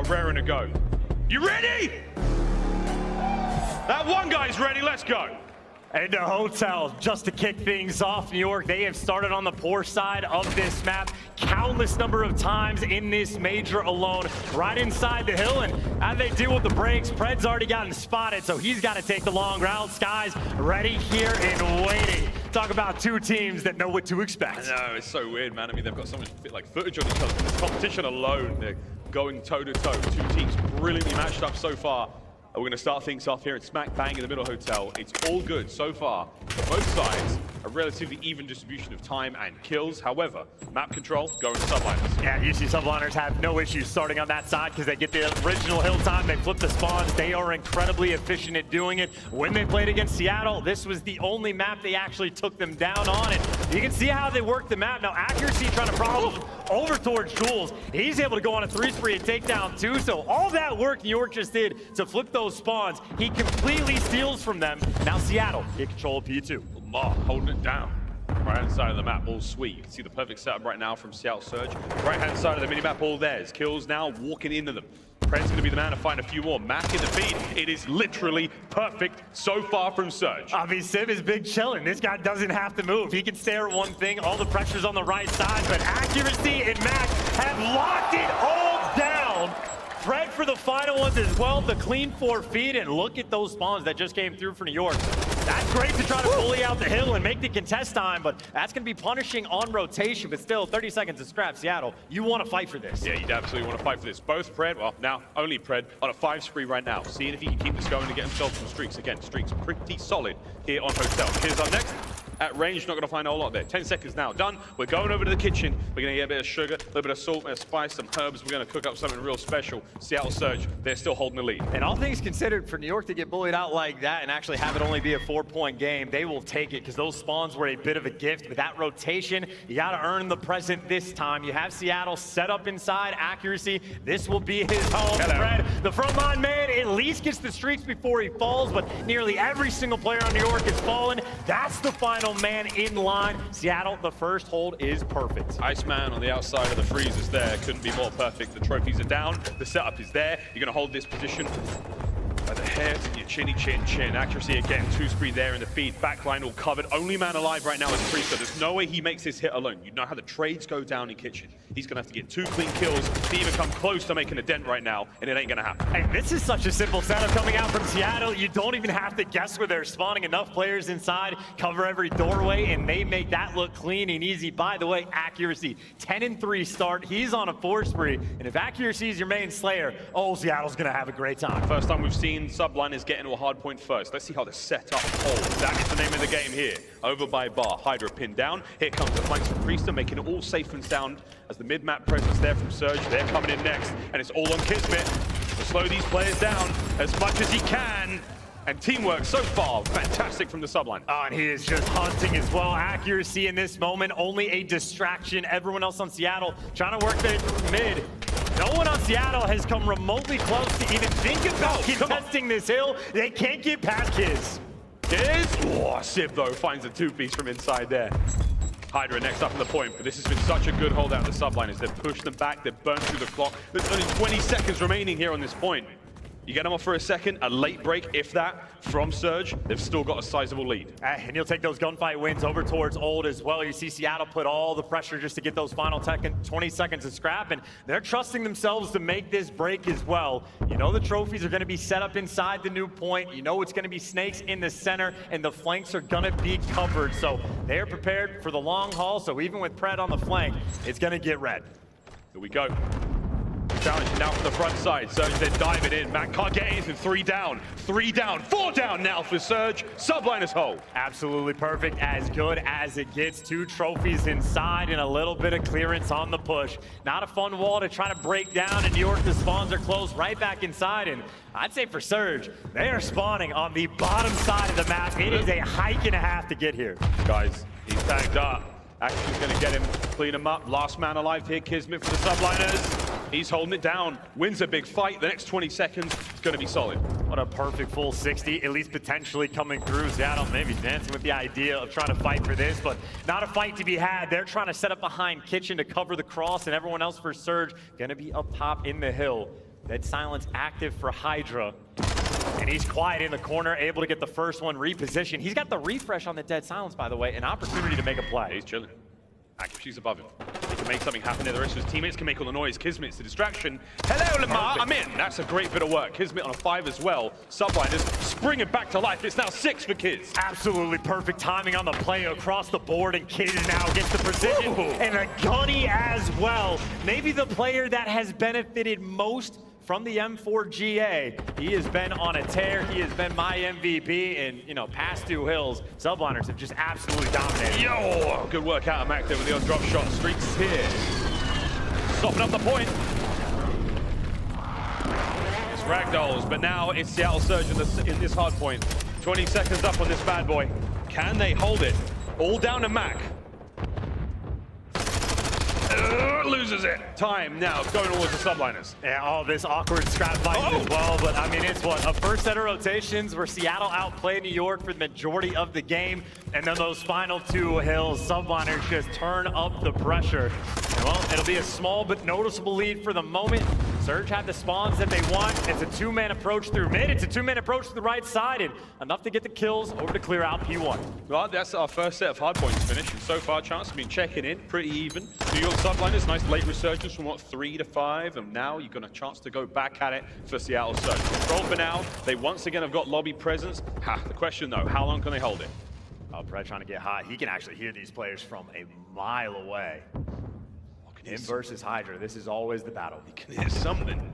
raring to go. You ready? That one guy's ready, let's go. And the hotel, just to kick things off, New York, they have started on the poor side of this map countless number of times in this major alone, right inside the hill. And as they deal with the breaks, Pred's already gotten spotted, so he's got to take the long route. Sky's ready here and waiting. Talk about two teams that know what to expect. I know, it's so weird, man. I mean, they've got so much like footage on each other. This competition alone, they're going toe-to-toe. Two teams brilliantly matched up so far. We're going to start things off here at smack bang in the middle hotel. It's all good so far. Both sides, a relatively even distribution of time and kills. However, map control going Subliners. Yeah, you see Subliners have no issues starting on that side because they get the original hill time. They flip the spawns. They are incredibly efficient at doing it. When they played against Seattle, this was the only map they actually took them down on. And you can see how they work the map. Now, accuracy trying to problem over towards Jules. He's able to go on a 3-spree and take down 2. So all that work New York just did to flip those spawns, he completely steals from them. Now Seattle get control of P2. Lamar holding it down. Right-hand side of the map, all sweet. You can see the perfect setup right now from Seattle Surge. Right-hand side of the mini-map, all theirs. Kills now walking into them. Pred's going to be the man to find a few more. Mac in the feed. It is literally perfect so far from Surge. I mean, Sim is big chilling. This guy doesn't have to move. He can stare at one thing. All the pressure's on the right side, but accuracy and Mac have locked it all down. Pred for the final ones as well, the clean 4 feet, and look at those spawns that just came through for New York. That's great to try to bully out the hill and make the contest time, but that's going to be punishing on rotation, but still 30 seconds to scrap. Seattle, you want to fight for this. Yeah, you'd absolutely want to fight for this. Both Pred, well, now only Pred, on a 5-spree right now, seeing if he can keep this going to get himself some streaks. Again, streaks pretty solid here on Hotel. Here's our next. At range, not going to find a whole lot there. 10 seconds now, done. We're going over to the kitchen. We're going to get a bit of sugar, a little bit of salt, a bit of spice, some herbs. We're going to cook up something real special. Seattle Surge, they're still holding the lead. And all things considered, for New York to get bullied out like that and actually have it only be a 4-point game, they will take it because those spawns were a bit of a gift. With that rotation, you got to earn the present this time. You have Seattle set up inside, accuracy. This will be his home. Fred, the frontline man, at least gets the streaks before he falls, but nearly every single player on New York is fallen. That's the final man in line. Seattle, the first hold is perfect. Iceman on the outside of the freeze is there. Couldn't be more perfect. The trophies are down. The setup is there. You're going to hold this position by the hair to your chinny chin chin. Accuracy again, 2-spree there in the feed. Backline all covered. Only man alive right now is Priester. There's no way he makes this hit alone. You know how the trades go down in kitchen. He's going to have to get 2 clean kills to even come close to making a dent right now, and it ain't going to happen. And this is such a simple setup coming out from Seattle. You don't even have to guess where they're spawning. Enough players inside, cover every doorway, and they make that look clean and easy. By the way, accuracy, 10-3 start. He's on a 4-spree, and if accuracy is your main slayer, oh, Seattle's going to have a great time. First time we've seen Subliners get into a hard point first. Let's see how the setup holds. That is the name of the game here. Over by Bar. Hydra pinned down. Here comes the flanks from Priester, making it all safe and sound as the mid-map presence there from Surge. They're coming in next, and it's all on Kismet to slow these players down as much as he can. And teamwork so far, fantastic from the Subline. Oh, and he is just hunting as well. Accuracy in this moment, only a distraction. Everyone else on Seattle trying to work the mid. No one on Seattle has come remotely close to even think about contesting this hill. They can't get past Kiz. Oh, Sib though finds a 2-piece from inside there. Hydra next up on the point, but this has been such a good holdout of the Subliners. They've pushed them back, they've burned through the clock. There's only 20 seconds remaining here on this point. You get them off for a second, a late break, if that, from Surge, they've still got a sizable lead. And you'll take those gunfight wins over towards Old as well. You see Seattle put all the pressure just to get those final 20 seconds of scrap, and they're trusting themselves to make this break as well. You know the trophies are going to be set up inside the new point. You know it's going to be snakes in the center, and the flanks are going to be covered. So they're prepared for the long haul, so even with Pred on the flank, it's going to get red. Here we go. Challenge now from the front side. Surge then diving in. Mac can't get anything. 3 down, 4 down now for Surge. Subliners hold. Absolutely perfect, as good as it gets. 2 trophies inside and a little bit of clearance on the push. Not a fun wall to try to break down. In New York, the spawns are close right back inside. And I'd say for Surge, they are spawning on the bottom side of the map. It is a hike and a half to get here. Guys, he's tagged up. Actually's going to get him, clean him up. Last man alive here, Kismet for the Subliners. He's holding it down, wins a big fight. The next 20 seconds is going to be solid. What a perfect full 60, at least potentially coming through. Seattle maybe dancing with the idea of trying to fight for this, but not a fight to be had. They're trying to set up behind Kitchen to cover the cross, and everyone else for Surge going to be up top in the hill. Dead silence active for Hydra. And he's quiet in the corner, able to get the first one repositioned. He's got the refresh on the dead silence, by the way, an opportunity to make a play. He's chilling. Accuracy's above him. He can make something happen there. The rest of his teammates can make all the noise. Kismet's the distraction. Hello, Lamar. I'm in. That's a great bit of work. Kismet on a 5 as well. Subliners springing back to life. It's now 6 for Kiz. Absolutely perfect timing on the play across the board, and Kiz now gets the precision and a gunny as well. Maybe the player that has benefited most from the M4GA. He has been on a tear. He has been my MVP, and you know, past 2 hills, Subliners have just absolutely dominated. Yo, good work out of Mac there with the odd drop shot. Streaks here. Soften up the point. It's ragdolls, but now it's Seattle Surge in this hard point. 20 seconds up on this bad boy. Can they hold it? All down to Mac. Loses it. Time now going towards the Subliners. Yeah, all this awkward scrap fight as well, but I mean, it's what, a first set of rotations where Seattle outplayed New York for the majority of the game, and then those final 2 hills, Subliners just turn up the pressure. And well, it'll be a small but noticeable lead for the moment. Surge have the spawns that they want. It's a 2-man approach through mid. It's a 2-man approach to the right side, and enough to get the kills over to clear out P1. Well, that's our first set of hard points finished, and so far, chance has been checking in pretty even. New York Subliners, nice late resurgence from what, 3 to 5, and now you've got a chance to go back at it for Seattle Surge. Control for now. They once again have got lobby presence. The question though, how long can they hold it? Oh, Pred trying to get hot. He can actually hear these players from a mile away. Him versus Hydra, this is always the battle. He can hear something.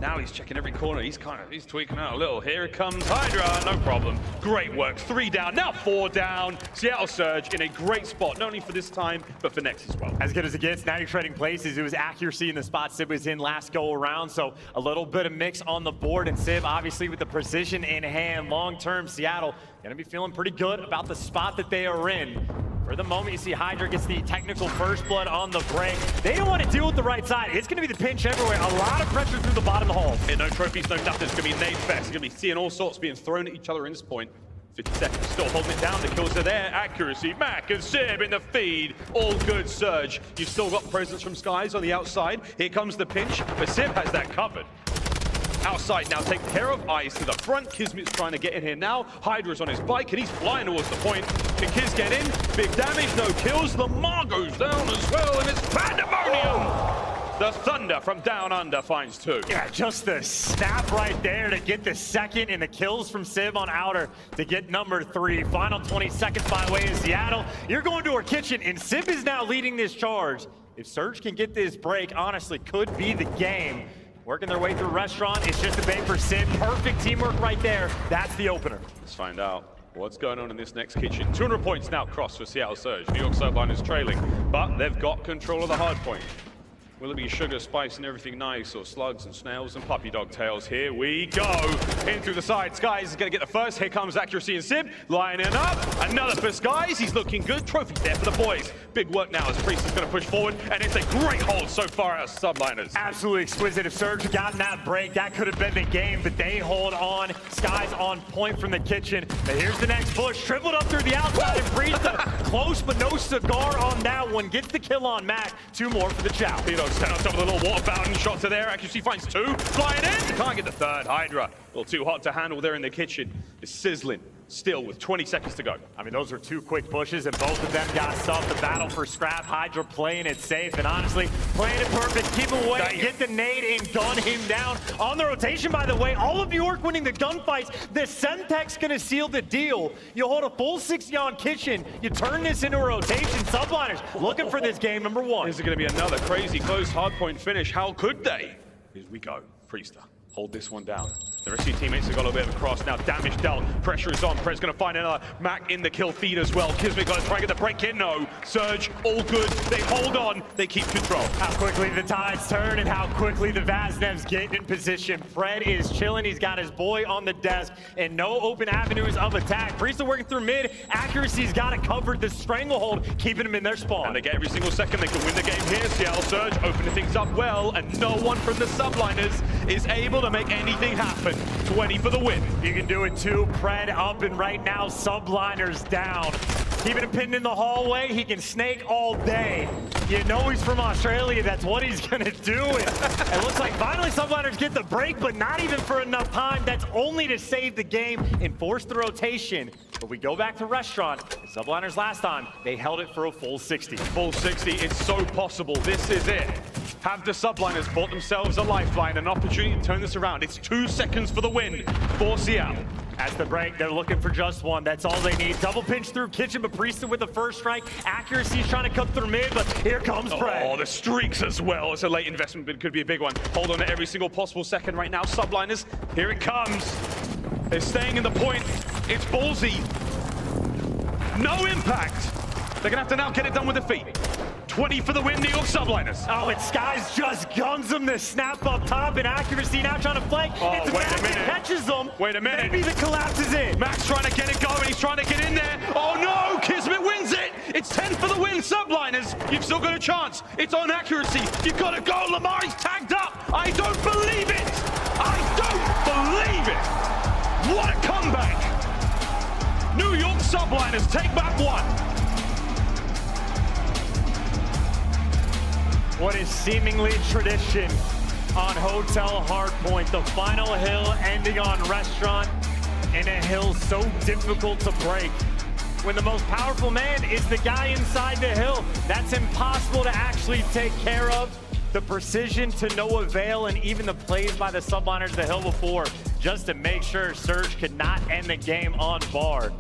Now he's checking every corner. He's tweaking out a little. Here it comes Hydra, no problem. Great work, 3 down, now 4 down. Seattle Surge in a great spot, not only for this time, but for next as well. As good as it gets, now you're trading places. It was accuracy in the spot Sib was in last go around, so a little bit of mix on the board, and Sib obviously with the precision in hand. Long-term, Seattle gonna be feeling pretty good about the spot that they are in. For the moment, you see Hydra gets the technical first blood on the break. They don't want to deal with the right side. It's going to be the pinch everywhere. A lot of pressure through the bottom of the hall. And no trophies, no nothing. It's going to be nade fest. You're going to be seeing all sorts being thrown at each other in this point. 50 seconds, still holding it down. The kills are there. Accuracy, Mac and Sib in the feed. All good, Surge. You've still got presence from Skies on the outside. Here comes the pinch, but Sib has that covered. Outside now, take care of Ice to the front. Kismet's trying to get in here now. Hydra's on his bike, and he's flying towards the point. Can Kiz get in? Big damage, no kills. Lamar goes down as well, and it's pandemonium! The Thunder from down under finds 2. Yeah, just the snap right there to get the second, and the kills from Sib on outer to get number 3. Final 20 seconds by way of Seattle. You're going to our kitchen, and Sib is now leading this charge. If Surge can get this break, honestly, could be the game. Working their way through restaurant. It's just a bait for Sib. Perfect teamwork right there. That's the opener. Let's find out what's going on in this next kitchen. 200 points now crossed for Seattle Surge. New York Subliners trailing, but they've got control of the hard point. Will it be sugar, spice, and everything nice, or slugs and snails and puppy dog tails? Here we go. In through the side. Skies is going to get the first. Here comes Accuracy and Sib. Lining up. Another for Skies. He's looking good. Trophy there for the boys. Big work now as Priest is going to push forward, and it's a great hold so far as Subliners. Absolutely exquisite. If Surge had gotten that break, that could have been the game, but they hold on. Skies on point from the kitchen. But here's the next push. Tripled up through the outside, and Priest close, but no cigar on that one. Gets the kill on Mac. 2 more for the Chow. Set on top of the little water fountain shot to there. Accuracy finds 2. Flying in. Can't get the third. Hydra. A little too hot to handle there in the kitchen. It's sizzling. Still with 20 seconds to go. I mean, those are 2 quick pushes, and both of them got stuff. The battle for scrap. Hydra playing it safe, and honestly, playing it perfect. Keep him away. Get the nade and gun him down. On the rotation, by the way, all of New York winning the gunfights. The Semtech's gonna seal the deal. You hold a full 60 on kitchen. You turn this into a rotation. Subliners looking for this game number 1. Is it gonna be another crazy close hardpoint finish? How could they? Here we go. Priester. Hold this one down. The rest of your teammates have got a little bit of a cross now. Damage dealt. Pressure is on. Pred's going to find another. Mac in the kill feed as well. Kismet got to try and get the break in. No. Surge, all good. They hold on. They keep control. How quickly the tides turn and how quickly the Vaznevs get in position. Pred is chilling. He's got his boy on the desk and no open avenues of attack. Priest working through mid. Accuracy's got it covered. The stranglehold keeping them in their spawn. And they get every single second. They can win the game here. Seattle Surge opening things up well, and no one from the Subliners is able to make anything happen. 20 for the win. You can do it too. Pred up, and right now Subliners down. keeping him pinned in the hallway. He can snake all day. You know he's from Australia. That's what he's going to do. It looks like finally Subliners get the break, but not even for enough time. That's only to save the game and force the rotation. But we go back to Restaurant. Subliners last time, they held it for a full 60. Full 60, it's so possible. This is it. Have the Subliners bought themselves a lifeline, an opportunity to turn this around. It's 2 seconds for the win for Seattle. As the break, they're looking for just one. That's all they need. Double pinch through Kitchen, but Priesta with the first strike. Accuracy's trying to cut through mid, but here comes Prey. Oh, the streaks as well. It's a late investment, but it could be a big one. Hold on to every single possible second right now. Subliners, here it comes. They're staying in the point. It's ballsy. No impact. They're gonna have to now get it done with the feet. 20 for the win, New York Subliners. Oh, and Skies just guns him the snap up top, and Accuracy now trying to flank. Oh, it's wait a Max, minute. catches them. Wait a minute. Maybe the collapse is in. Max trying to get it going. He's trying to get in there. Oh no, Kismet wins it. It's 10 for the win, Subliners. You've still got a chance. It's on Accuracy. You've got to go. Lamar is tagged up. I don't believe it. I don't believe it. What a comeback. New York Subliners take back one. What is seemingly tradition on Hotel Hardpoint. The final hill ending on Restaurant, and a hill so difficult to break. When the most powerful man is the guy inside the hill, that's impossible to actually take care of. The precision to no avail, and even the plays by the Subliners the hill before, just to make sure Surge could not end the game on Bard.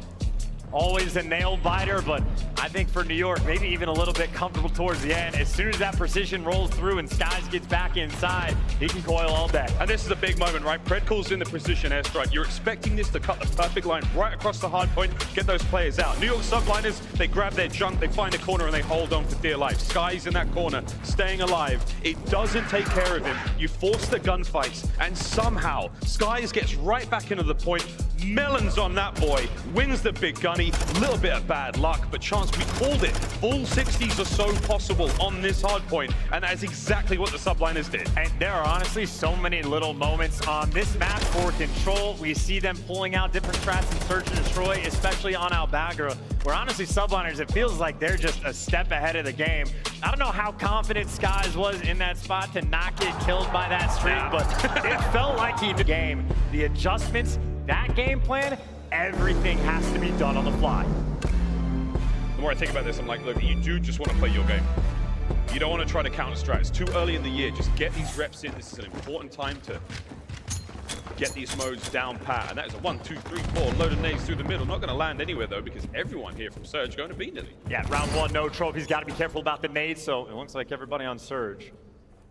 Always a nail biter, but I think for New York, maybe even a little bit comfortable towards the end. As soon as that precision rolls through and Skies gets back inside, he can coil all day. And this is a big moment, right? Pred calls in the precision airstrike. You're expecting this to cut the perfect line right across the hard point, get those players out. New York Subliners, they grab their junk, they find a corner, and they hold on for dear life. Skies in that corner, staying alive. It doesn't take care of him. You force the gunfights, and somehow Skies gets right back into the point. Melons on that boy, wins the big gunny. Little bit of bad luck, but Chance, we called it. Full 60s are so possible on this hard point, and that is exactly what the Subliners did. And there are honestly so many little moments on this map for Control. We see them pulling out different strats in Search and Destroy, especially on Albagra, where honestly Subliners, it feels like they're just a step ahead of the game. I don't know how confident Skies was in that spot to not get killed by that streak, but it felt like he did the game. The adjustments, that game plan, everything has to be done on the fly. The more I think about this, I'm like, look, you do just want to play your game. You don't want to try to counter strat. It's too early in the year. Just get these reps in. This is an important time to get these modes down pat. And that is a 1, 2, 3, 4 load of nades through the middle. Not going to land anywhere though, because everyone here from Surge going to beat Nilly. Yeah, round 1, no trophies. Got to be careful about the nades. So it looks like everybody on Surge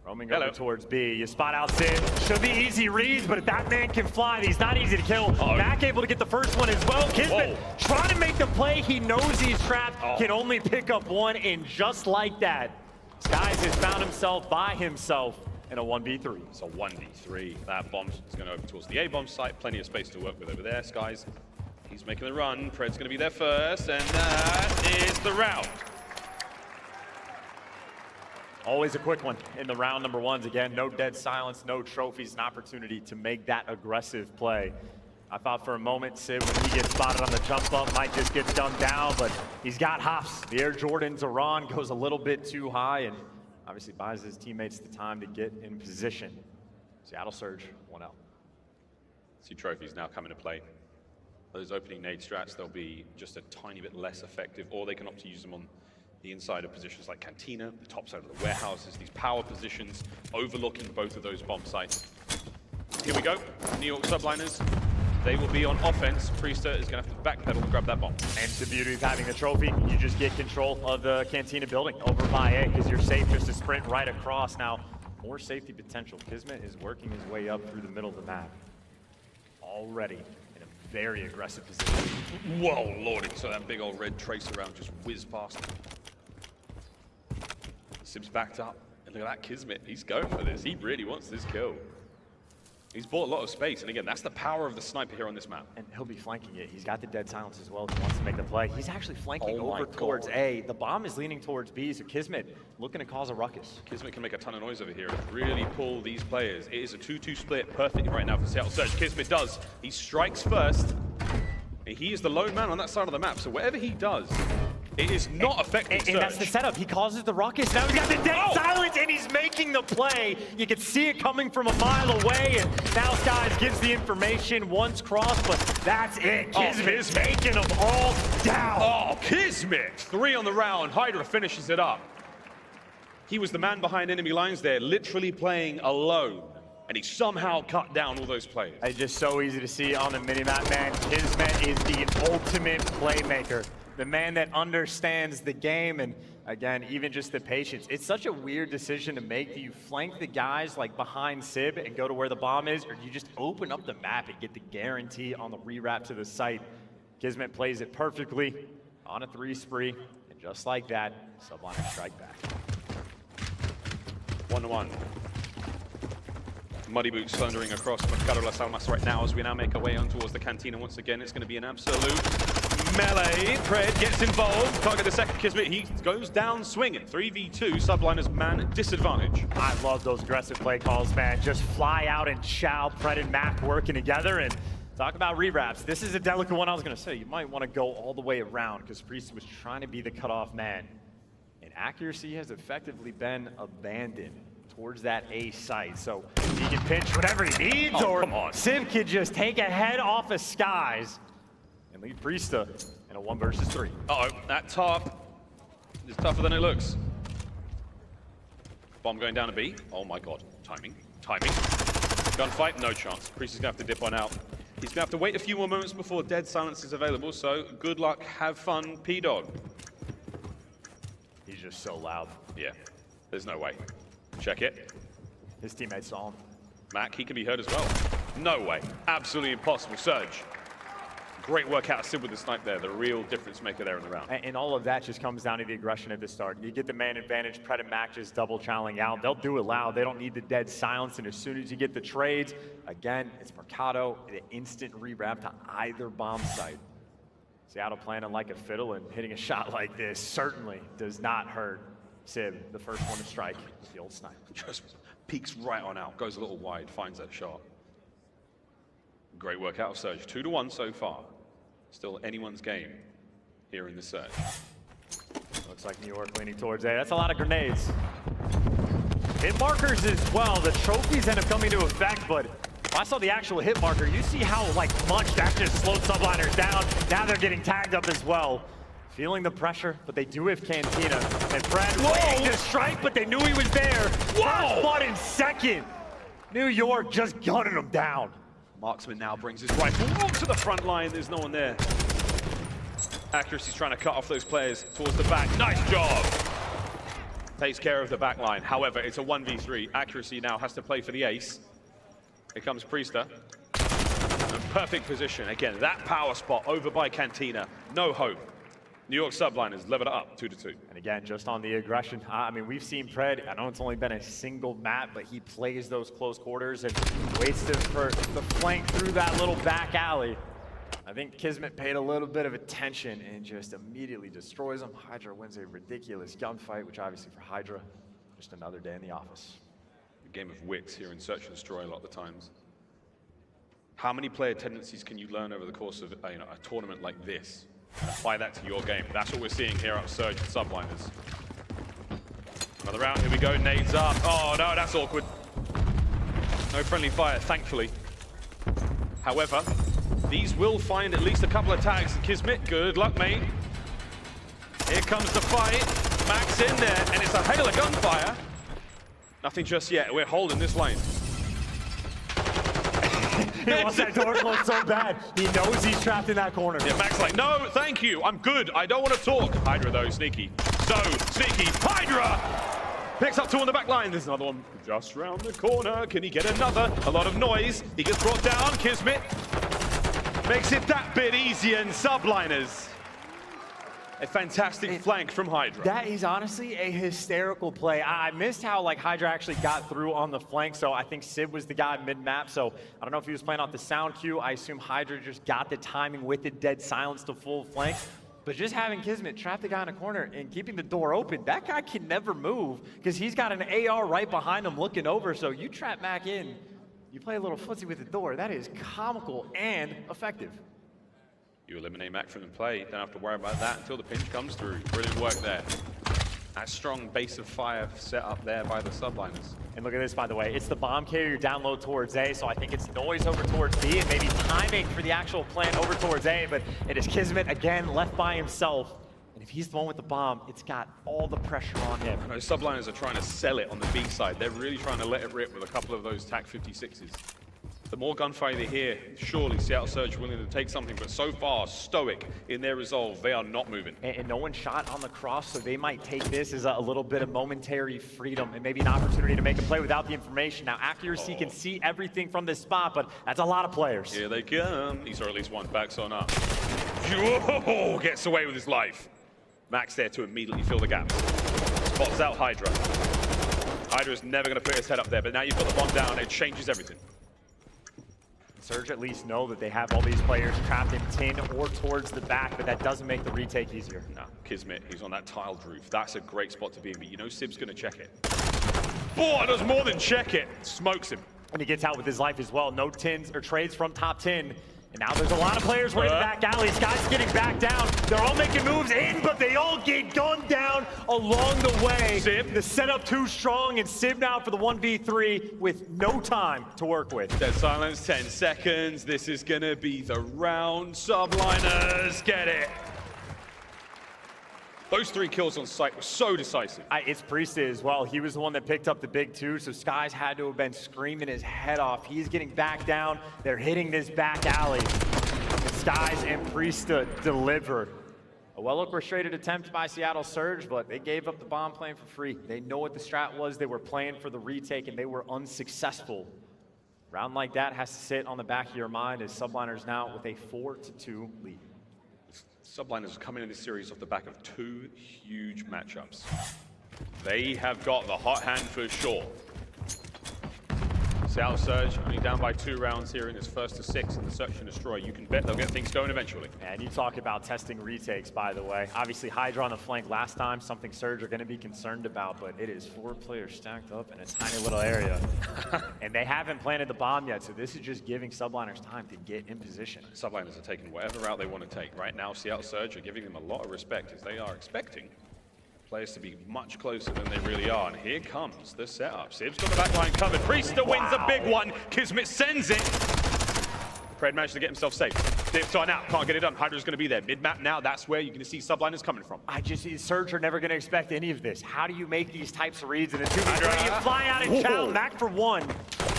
roaming over towards B. You spot out Sid. Should be easy reads, but if that man can fly, he's not easy to kill. Mac able to get the first one as well. Kismet trying to make the play. He knows he's trapped. Can only pick up one, and just like that, Skies has found himself by himself in a 1v3. It's a 1v3. That bomb is going over towards the A-bomb site. Plenty of space to work with over there. Skies, he's making the run. Pred's going to be there first, and that is the round. Always a quick one in the round number ones. Again, no dead silence, no trophies, an opportunity to make that aggressive play. I thought for a moment Sid, when he gets spotted on the jump up, might just get dumped down, but he's got hops. The Air Jordan to Ron goes a little bit too high, and obviously buys his teammates the time to get in position. Seattle Surge 1-0. See trophies now come into play. Those opening nade strats, they'll be just a tiny bit less effective, or they can opt to use them on the inside of positions like Cantina, the top side of the warehouses, these power positions, overlooking both of those bomb sites. Here we go, New York Subliners. They will be on offense. Priesta is going to have to backpedal and grab that bomb. And the beauty of having the trophy, you just get control of the Cantina building over by A, because you're safe just to sprint right across. Now, more safety potential. Kismet is working his way up through the middle of the map. Already in a very aggressive position. Whoa, lordy. So that big old red trace around just whiz past him. Sib's backed up, and look at that Kismet. He's going for this. He really wants this kill. He's bought a lot of space, and again, that's the power of the sniper here on this map. And he'll be flanking it. He's got the dead silence as well if he wants to make the play. He's actually flanking over towards A. The bomb is leaning towards B, so Kismet looking to cause a ruckus. Kismet can make a ton of noise over here and really pull these players. It is a 2-2 split perfectly right now for Seattle Surge. Kismet does. He strikes first. He is the lone man on that side of the map, so whatever he does, it is not affecting Surge. And that's the setup. He causes the ruckus. Now he's got the dead silence, and he's making the play. You can see it coming from a mile away, and now Skies gives the information once crossed, but that's it. Kismet's making them all down. Oh, Kismet! 3 on the round. Hydra finishes it up. He was the man behind enemy lines there, literally playing alone. And he somehow cut down all those players. It's just so easy to see on the minimap, man. Kismet is the ultimate playmaker. The man that understands the game, and again, even just the patience. It's such a weird decision to make. Do you flank the guys like behind Sib and go to where the bomb is, or do you just open up the map and get the guarantee on the rewrap to the site? Kismet plays it perfectly on a 3 spree, and just like that, Subliners strike back. 1-1. Muddy Boots thundering across Mercado Las Almas right now as we now make our way on towards the cantina once again. It's going to be an absolute melee. Pred gets involved. Can't get the second Kismet. He goes down swinging. 3v2. Subliners man disadvantage. I love those aggressive play calls, man. Just fly out and chow. Pred and Mac working together. And talk about rewraps. This is a delicate one. I was going to say, you might want to go all the way around because Priest was trying to be the cutoff man. And accuracy has effectively been abandoned towards that A site. So he can pinch whatever he needs, or Civ could just take a head off of Skies and lead Priesta in a 1 versus 3. Uh-oh, that top is tougher than it looks. Bomb going down a B. Oh my god. Timing. Gunfight, no chance. Priest is going to have to dip on out. He's going to have to wait a few more moments before dead silence is available, so good luck, have fun, P-Dog. He's just so loud. Yeah, there's no way. Check it. His teammates saw him. Mac, he can be heard as well. No way. Absolutely impossible. Surge. Great work out of Sid with the snipe there. The real difference maker there in the round. And all of that just comes down to the aggression at the start. You get the man advantage, Pred and Mac just double channeling out. They'll do it loud. They don't need the dead silence. And as soon as you get the trades, again, it's Mercado, the instant rewrap to either bomb site. Seattle planning like a fiddle, and hitting a shot like this certainly does not hurt Sib, the first one to strike with the old snipe. Just peeks right on out, goes a little wide, finds that shot. Great work out of Surge. 2-1 so far. Still anyone's game here in the Surge. Looks like New York leaning towards A. That's a lot of grenades. Hit markers as well. The trophies end up coming to effect, but if I saw the actual hit marker, you see how much that just slowed Subliners down. Now they're getting tagged up as well. Feeling the pressure, but they do have Cantina. And Pred waiting to strike, but they knew he was there. First blood in second. New York just gunning him down. Marksman now brings his rifle to the front line. There's no one there. Accuracy's trying to cut off those players towards the back. Nice job. Takes care of the back line. However, it's a 1v3. Accuracy now has to play for the ace. Here comes Priesta. In perfect position. Again, that power spot over by Cantina. No hope. New York Subliners level it up 2-2. And again, just on the aggression, I mean, we've seen Pred, I know it's only been a single map, but he plays those close quarters and waits for the flank through that little back alley. I think Kismet paid a little bit of attention and just immediately destroys him. Hydra wins a ridiculous gunfight, which obviously for Hydra, just another day in the office. A game of wits here in Search and Destroy a lot of the times. How many player tendencies can you learn over the course of a tournament like this? Apply that to your game. That's what we're seeing here at Surge with Subliners. Another round, here we go, nades up. Oh no, that's awkward. No friendly fire, thankfully. However, these will find at least a couple of tags. Kismet, good luck, mate. Here comes the fight. Max in there, and it's a hail of gunfire. Nothing just yet, we're holding this lane. He wants that door closed so bad. He knows he's trapped in that corner. Yeah, Max like, no, thank you, I'm good. I don't want to talk. Hydra though, sneaky. So sneaky, Hydra! Picks up 2 on the back line. There's another one just round the corner. Can he get another? A lot of noise. He gets brought down. Kismet makes it that bit easier, and Subliners. A fantastic flank from Hydra. That is honestly a hysterical play. I missed how Hydra actually got through on the flank, so I think Sid was the guy mid-map, so I don't know if he was playing off the sound cue. I assume Hydra just got the timing with the dead silence to full flank. But just having Kismet trap the guy in a corner and keeping the door open, that guy can never move because he's got an AR right behind him looking over, so you trap Mac in, you play a little footsie with the door. That is comical and effective. You eliminate Mac from the play. Don't have to worry about that until the pinch comes through. Brilliant work there. That strong base of fire set up there by the Subliners. And look at this, by the way. It's the bomb carrier down low towards A, so I think it's noise over towards B and maybe timing for the actual plant over towards A, but it is Kismet again left by himself. And if he's the one with the bomb, it's got all the pressure on him. Those Subliners are trying to sell it on the B side. They're really trying to let it rip with a couple of those TAC 56s. The more gunfire they hear, surely Seattle Surge willing to take something, but so far, stoic in their resolve. They are not moving. And no one shot on the cross, so they might take this as a little bit of momentary freedom and maybe an opportunity to make a play without the information. Now, Accuracy can see everything from this spot, but that's a lot of players. Here they come. He saw at least one. Backs on up. Whoa, gets away with his life. Max there to immediately fill the gap. Spots out Hydra. Hydra's never going to put his head up there, but now you've got the bomb down. It changes everything. Surge at least know that they have all these players trapped in tin or towards the back, but that doesn't make the retake easier. No, Kismet, he's on that tiled roof. That's a great spot to be in, but you know Sib's going to check it. Boy, does more than check it. Smokes him. And he gets out with his life as well. No tins or trades from top 10. And now there's a lot of players running back alleys. Guys getting back down. They're all making moves in, but they all get gunned down along the way. Sib. The setup too strong, and Sib now for the 1v3 with no time to work with. Dead silence, 10 seconds. This is going to be the round. Subliners, get it. Those 3 kills on site were so decisive. It's Priest as well. He was the one that picked up the big 2, so Skies had to have been screaming his head off. He's getting back down. They're hitting this back alley. And Skies and Priest delivered. A well-orchestrated attempt by Seattle Surge, but they gave up the bomb playing for free. They know what the strat was. They were playing for the retake, and they were unsuccessful. Round like that has to sit on the back of your mind as Subliners now with a 4-2 lead. Subliners are coming in this series off the back of 2 huge matchups. They have got the hot hand for sure. Seattle Surge only down by 2 rounds here in this 1st to 6 in the Search and Destroy. You can bet they'll get things going eventually. And you talk about testing retakes, by the way. Obviously, Hydra on the flank last time, something Surge are going to be concerned about, but it is 4 players stacked up in a tiny little area. And they haven't planted the bomb yet, so this is just giving Subliners time to get in position. Subliners are taking whatever route they want to take. Right now, Seattle Surge are giving them a lot of respect as they are expecting players to be much closer than they really are. And here comes the setup. Sib's got the back line covered. Priester wins a big one. Kismet sends it. Pred managed to get himself safe. Dips on out. Can't get it done. Hydra's going to be there. Mid-map now. That's where you're going to see Subliners coming from. Surge are never going to expect any of this. How do you make these types of reads in a 2v3? You fly out and chow. Mac for 1.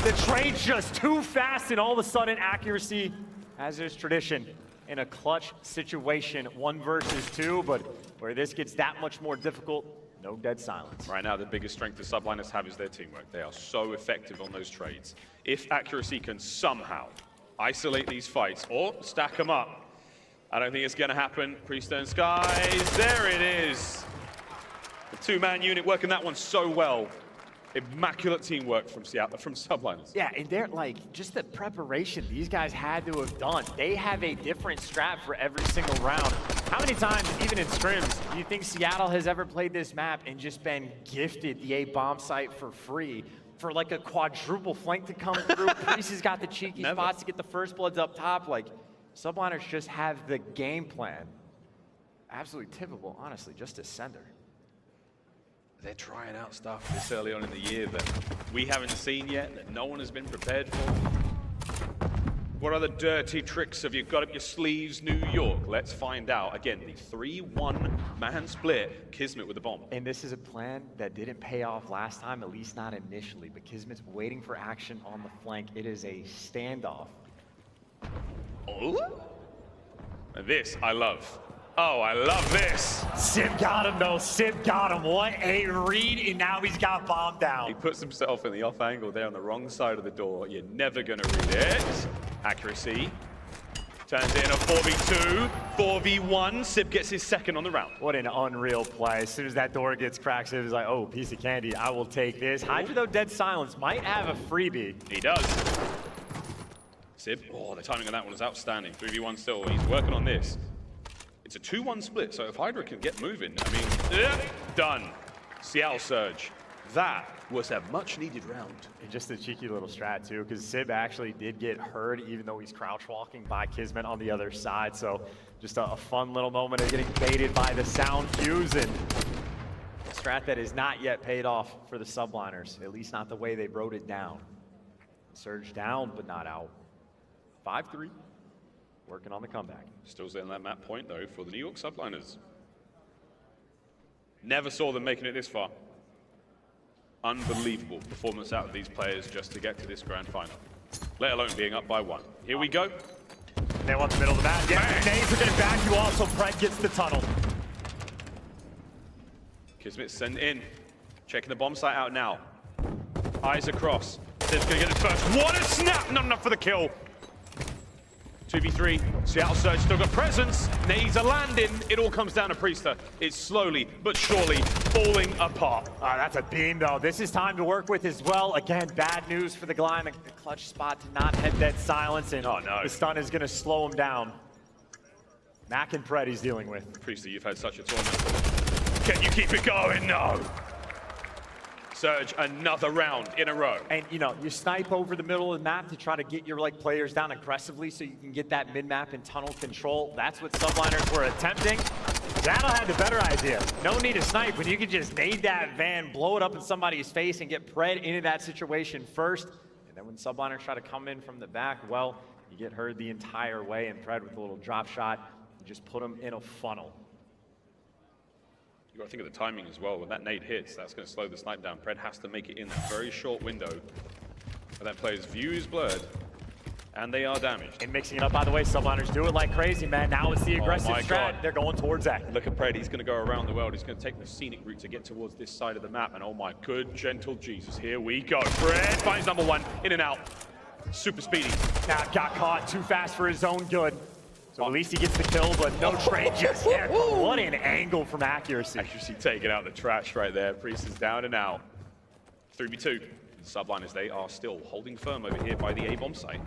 The trade's just too fast, and all of a sudden, Accuracy, as is tradition, in a clutch situation, 1 versus 2, but where this gets that much more difficult, no dead silence. Right now, the biggest strength the Subliners have is their teamwork. They are so effective on those trades. If Accuracy can somehow isolate these fights or stack them up, I don't think it's going to happen. Priest and Skies, there it is. The 2-man unit working that one so well. Immaculate teamwork from Seattle, from Subliners. Yeah, and they're like, just the preparation these guys had to have done. They have a different strat for every single round. How many times, even in scrims, do you think Seattle has ever played this map and just been gifted the A bomb site for free? For like a quadruple flank to come through, Priest has got the cheeky spots to get the first bloods up top. Like, Subliners just have the game plan. Absolutely tippable, honestly, just a sender. They're trying out stuff this early on in the year that we haven't seen yet, that no one has been prepared for. What other dirty tricks have you got up your sleeves, New York? Let's find out. Again, the 3-1 man split, Kismet with the bomb. And this is a plan that didn't pay off last time, at least not initially, but Kismet's waiting for action on the flank. It is a standoff. Oh? And this, I love. Oh, I love this. Sib got him, though. Sib got him. What a read, and now he's got bomb down. He puts himself in the off angle there on the wrong side of the door. You're never going to read it. Accuracy. Turns it in a 4v2, 4v1. Sib gets his 2nd on the round. What an unreal play. As soon as that door gets cracked, Sib is like, oh, piece of candy. I will take this. Hydra, though, dead silence. Might have a freebie. He does. Sib, oh, the timing on that one is outstanding. 3v1 still. He's working on this. It's a 2-1 split, so if Hydra can get moving, I mean, done. Seattle Surge, That was a much-needed round. And just a cheeky little strat too, because Sib actually did get hurt, even though he's crouch walking by Kismet on the other side. So just a fun little moment of getting baited by the sound cues, and a strat that is not yet paid off for the Subliners, at least not the way they wrote it down. Surge down, but not out. 5-3, working on the comeback. Still setting that map point, though, for the New York Subliners. Never saw them making it this far. Unbelievable performance out of these players just to get to this grand final, let alone being up by 1. Here we go. They want the middle of the map. Yeah, nades are getting back you all, so Pred gets the tunnel. Kismet sent in. Checking the bomb site out now. Eyes across. Sib's gonna get it first. What a snap! Not enough for the kill. 2v3. Seattle Surge still got presence. Nades are landing. It all comes down to Priester. It's slowly but surely falling apart. That's a beam, though. This is time to work with as well. Again, bad news for the Glenn. The clutch spot to not head that silence, and the stun is going to slow him down. Mac and Pred he's dealing with. Priester, you've had such a tournament. Can you keep it going? No. Surge another round in a row. And you know, you snipe over the middle of the map to try to get your players down aggressively so you can get that mid-map and tunnel control. That's what Subliners were attempting. Seattle had the better idea. No need to snipe when you can just nade that van, blow it up in somebody's face, and get Pred into that situation first. And then when Subliners try to come in from the back, well, you get heard the entire way, and Pred with a little drop shot, you just put him in a funnel. You got to think of the timing as well. When that nade hits, that's going to slow the snipe down. Pred has to make it in that very short window. But that player's view is blurred, and they are damaged. And mixing it up, by the way, Subliners do it like crazy, man. Now it's the aggressive strat. They're going towards that. Look at Pred. He's going to go around the world. He's going to take the scenic route to get towards this side of the map. And oh my good, gentle Jesus, here we go. Pred finds number 1, in and out. Super speedy. Now got caught too fast for his own good. So at least he gets the kill, but no trade just yet. What an angle from accuracy. Accuracy taking out the trash right there. Priest is down and out. 3v2. Subliners, they are still holding firm over here by the A-bomb site.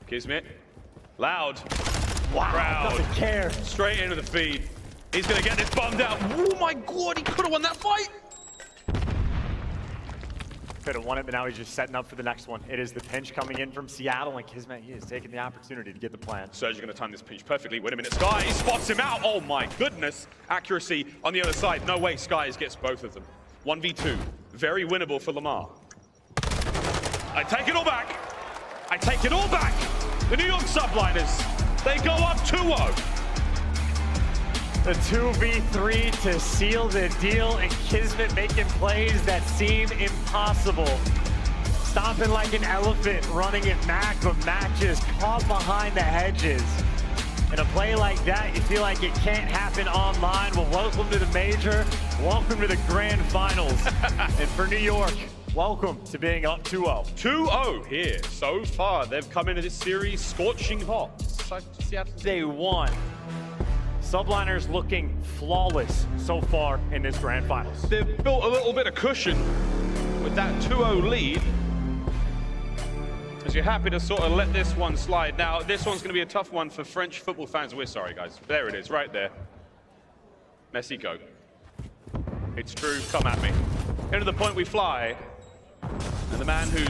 Kismet. Loud. Wow, Proud. doesn't care. Straight into the feed. He's going to get this bombed out. Oh my God, he could have won that fight. Could have won it, but now he's just setting up for the next one. It is the pinch coming in from Seattle, and Kismet, he is taking the opportunity to get the plan. Surge are going to time this pinch perfectly. Wait a minute, Skies spots him out. Oh my goodness. Accuracy on the other side. No way, Skies gets both of them. 1v2. Very winnable for Lamar. I take it all back. I take it all back. The New York Subliners, they go up 2-0. The 2v3 to seal the deal, and Kismet making plays that seem impossible. Stomping like an elephant, running at Mac, but Mac just caught behind the hedges. In a play like that, you feel like it can't happen online. Well, welcome to the major. Welcome to the grand finals. And for New York, welcome to being up 2-0. 2-0 here. So far, they've come into this series scorching hot. Day 1. Subliners looking flawless so far in this grand finals. They've built a little bit of cushion with that 2-0 lead, as you're happy to sort of let this one slide. Now, this one's going to be a tough one for French football fans. We're sorry, guys. There it is, right there. Messi, go. It's true. Come at me. Into the point we fly. And the man who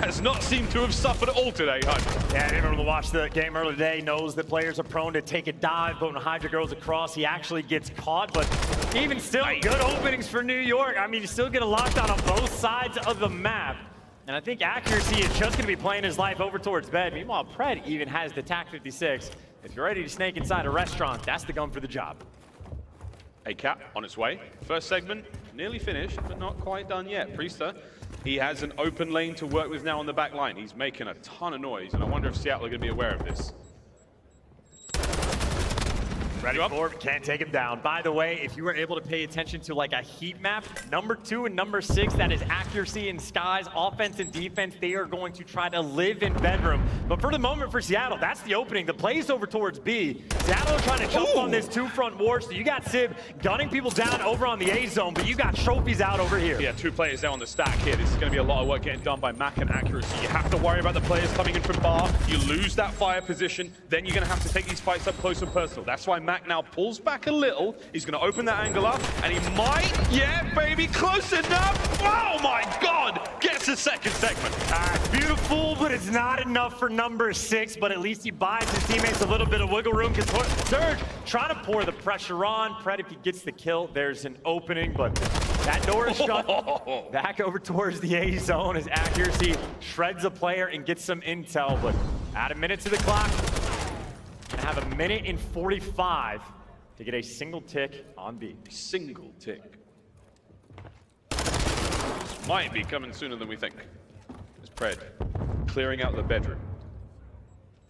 has not seemed to have suffered at all today, Hud. Yeah, anyone who watched the game earlier today knows that players are prone to take a dive, but when Hydra goes across, he actually gets caught. But even still, good openings for New York. I mean, you still get a lockdown on both sides of the map. And I think accuracy is just going to be playing his life over towards bed. Meanwhile, Pred even has the TAC 56. If you're ready to snake inside a restaurant, that's the gun for the job. A cap on its way. First segment nearly finished, but not quite done yet. Priester, he has an open lane to work with now on the back line. He's making a ton of noise, and I wonder if Seattle are going to be aware of this. Ready for it, can't take him down. By the way, if you were able to pay attention to like a heat map, number 2 and number 6, that is accuracy and skies, offense and defense. They are going to try to live in bedroom. But for the moment for Seattle, that's the opening. The play's over towards B. Seattle trying to jump on this 2-front war. So you got Sib gunning people down over on the A zone, but you got trophies out over here. Yeah, 2 players down on the stack here. This is going to be a lot of work getting done by Mac and accuracy. You have to worry about the players coming in from bar. You lose that fire position, then you're going to have to take these fights up close and personal. That's why Mac Mac now pulls back a little. He's going to open that angle up, and he might, yeah, baby, close enough. Oh my God, gets a second segment. Beautiful, but it's not enough for number 6, but at least he buys his teammates a little bit of wiggle room because Surge trying to pour the pressure on. Pred, if he gets the kill, there's an opening, but that door is shut. Back over towards the A zone as accuracy shreds a player and gets some intel, but add a minute to the clock. Gonna have a minute and 45 to get a single tick on B. Single tick. Might be coming sooner than we think. It's Pred clearing out the bedroom.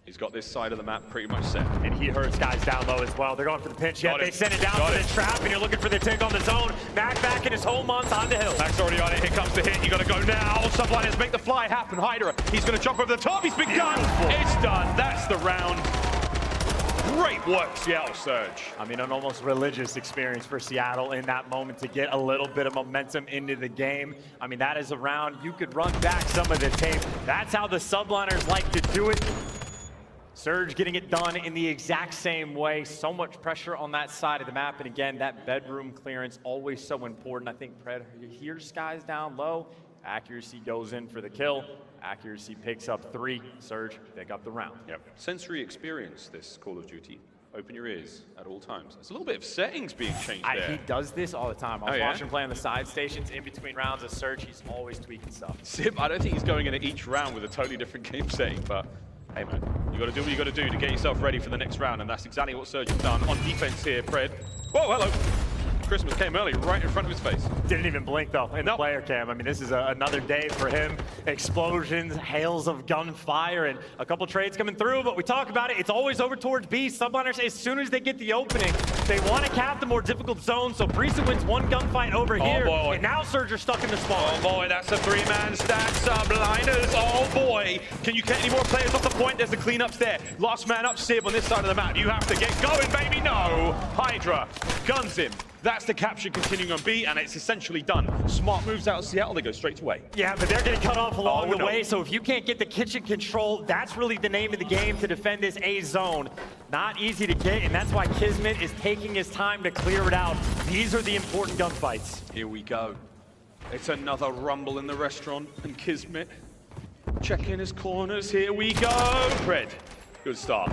He's got this side of the map pretty much set. And he hurts guys down low as well. They're going for the pinch yet. They send it down for the trap, and you're looking for the tick on the zone. Mac back in his home on the hill. Mac's already on it. Here comes the hit. You got to go now. Subliners make the fly happen. Hydra, he's going to jump over the top. He's been done. It's done. That's the round. Great work, Seattle Surge. I mean, an almost religious experience for Seattle in that moment to get a little bit of momentum into the game. I mean, that is a round you could run back some of the tape. That's how the Subliners like to do it. Surge getting it done in the exact same way. So much pressure on that side of the map. And again, that bedroom clearance, always so important. I think Pred hears guys down low. Accuracy goes in for the kill. Accuracy picks up 3. Surge pick up the round. Yep. Sensory experience, this Call of Duty. Open your ears at all times. There's a little bit of settings being changed there. He does this all the time. I was watching him play on the side stations in between rounds of Surge. He's always tweaking stuff. Sib, I don't think he's going into each round with a totally different game setting, but hey man, you got to do what you got to do to get yourself ready for the next round, and that's exactly what Surge has done. On defense here, Pred. Whoa, hello. Christmas came early, right in front of his face. Didn't even blink though in the player cam. I mean, this is another day for him. Explosions, hails of gunfire, and a couple trades coming through, but we talk about it. It's always over towards B. Subliners, as soon as they get the opening, they want to cap the more difficult zone, so Priest wins one gunfight over here, boy. and now Surge are stuck in the spawn. Oh boy, that's a 3-man stack, Subliners. Oh boy, can you get any more players off the point? There's the cleanups there. Last man up, Sib, on this side of the map. You have to get going, baby. No, Hydra guns him. That's the capture continuing on B, and it's essentially done. Smart moves out of Seattle, they go straight to A. Yeah, but they're getting cut off along the way, so if you can't get the kitchen control, that's really the name of the game to defend this A zone. Not easy to get, and that's why Kismet is taking his time to clear it out. These are the important gunfights. Here we go. It's another rumble in the restaurant, and Kismet checking his corners. Here we go. Pred, good start.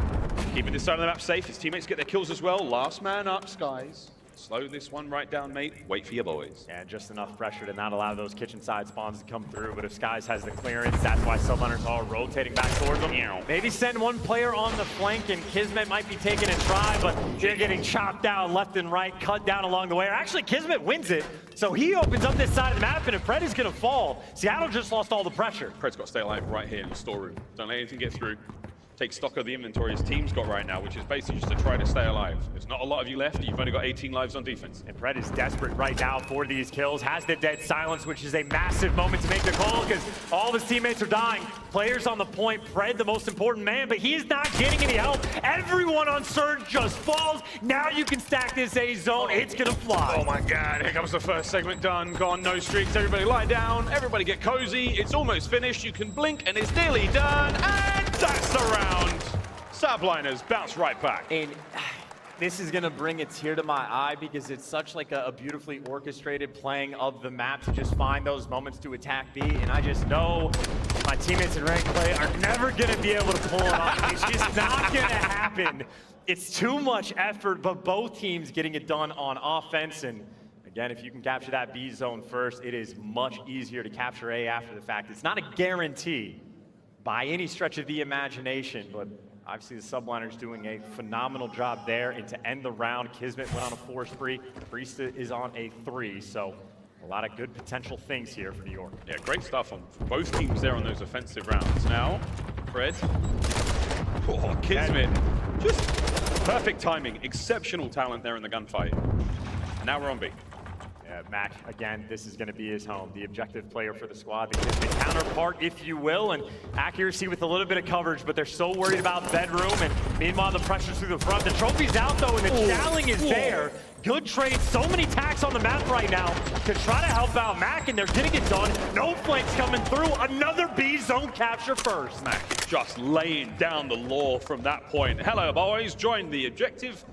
Keeping this side of the map safe. His teammates get their kills as well. Last man up, Skies. Slow this one right down, mate. Wait for your boys. And just enough pressure to not allow those kitchen side spawns to come through. But if Skies has the clearance, that's why Subliners are rotating back towards them. Maybe send one player on the flank, and Kismet might be taking a try, but they're getting chopped down left and right, cut down along the way. Or actually, Kismet wins it, so he opens up this side of the map, and if Pred is going to fall, Seattle just lost all the pressure. Pred's got to stay alive right here in the storeroom. Don't let anything get through. Take stock of the inventory his team's got right now, which is basically just to try to stay alive. There's not a lot of you left. You've only got 18 lives on defense. And Pred is desperate right now for these kills. Has the dead silence, which is a massive moment to make the call because all of his teammates are dying. Players on the point. Pred, the most important man, but he's not getting any help. Everyone on Surge just falls. Now you can stack this A zone. It's going to fly. Oh my God. Here comes the first segment done. Gone, no streaks. Everybody lie down. Everybody get cozy. It's almost finished. You can blink and it's nearly done. And that's the round. Subliners bounce right back. And this is going to bring a tear to my eye because it's such like a beautifully orchestrated playing of the map to just find those moments to attack B. And I just know my teammates in ranked play are never going to be able to pull it off. It's just not going to happen. It's too much effort, but both teams getting it done on offense. And again, if you can capture that B zone first, it is much easier to capture A after the fact. It's not a guarantee by any stretch of the imagination, but obviously the Subliners doing a phenomenal job there. And to end the round, Kismet went on a 4 spree. Priesta is on a 3, so a lot of good potential things here for New York. Yeah, great stuff on both teams there on those offensive rounds. Now, Pred. Oh, Kismet. Just perfect timing, exceptional talent there in the gunfight. Now we're on B. Mac, again, this is going to be his home. The objective player for the squad, the Kismet counterpart, if you will, and accuracy with a little bit of coverage, but they're so worried about bedroom, and meanwhile, the pressure's through the front. The trophy's out, though, and the channeling is there. Good trade. So many tacks on the map right now to try to help out Mac, and they're getting it done. No flanks coming through. Another B zone capture first. Mac just laying down the law from that point. Hello, boys. Join the objective.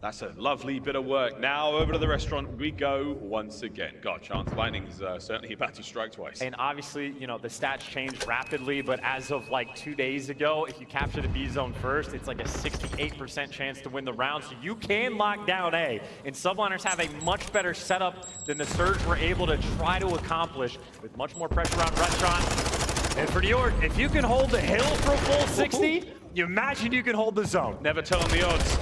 That's a lovely bit of work. Now over to the restaurant we go once again. God, Chance Lightning's certainly about to strike twice. And obviously, you know, the stats change rapidly, but as of like 2 days ago, if you capture the B zone first, it's like a 68% chance to win the round. So you can lock down A. And Subliners have a much better setup than the Surge were able to try to accomplish with much more pressure on restaurant. And for New York, if you can hold the hill for a full 60, you imagine you can hold the zone. Never tell them the odds.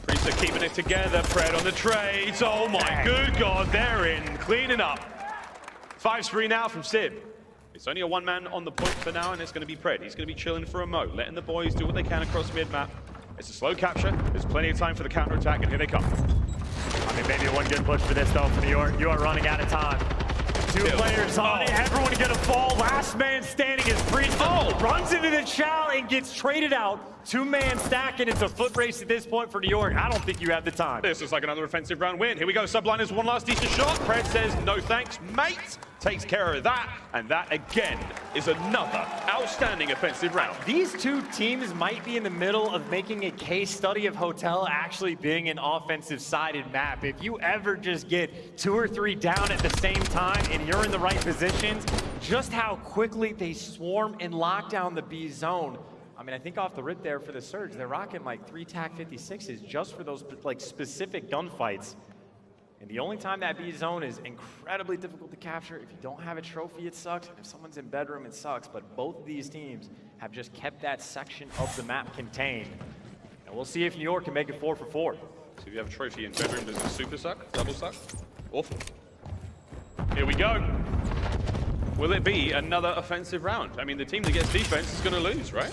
Priest are keeping it together. Pred on the trades. Oh my good God, they're in. Cleaning up. 5-3 now from Sib. It's only a one-man on the point for now, and it's going to be Pred. He's going to be chilling for a mo, letting the boys do what they can across mid-map. It's a slow capture. There's plenty of time for the counter-attack, and here they come. I mean, maybe one good push for this, though, for New York. You are running out of time. Two players on it. Everyone gonna fall. Last man standing is Priest. Runs into the chow and gets traded out. Two-man stack, and it's a foot race at this point for New York. I don't think you have the time. This looks like another offensive round win. Here we go. Subliners, one last decent shot. Pred says, no thanks, mate. Takes care of that, and that again is another outstanding offensive round. These two teams might be in the middle of making a case study of Hotel actually being an offensive-sided map. If you ever just get 2 or 3 down at the same time and you're in the right positions, just how quickly they swarm and lock down the B zone. I mean, I think off the rip there for the Surge, they're rocking like 3 TAC-56s just for those like specific gunfights. And the only time that B zone is incredibly difficult to capture, if you don't have a trophy, it sucks. If someone's in bedroom, it sucks. But both of these teams have just kept that section of the map contained. And we'll see if New York can make it 4 for 4. So if you have a trophy in bedroom, does it super suck? Double suck? Awful. Here we go. Will it be another offensive round? I mean, the team that gets defense is going to lose, right?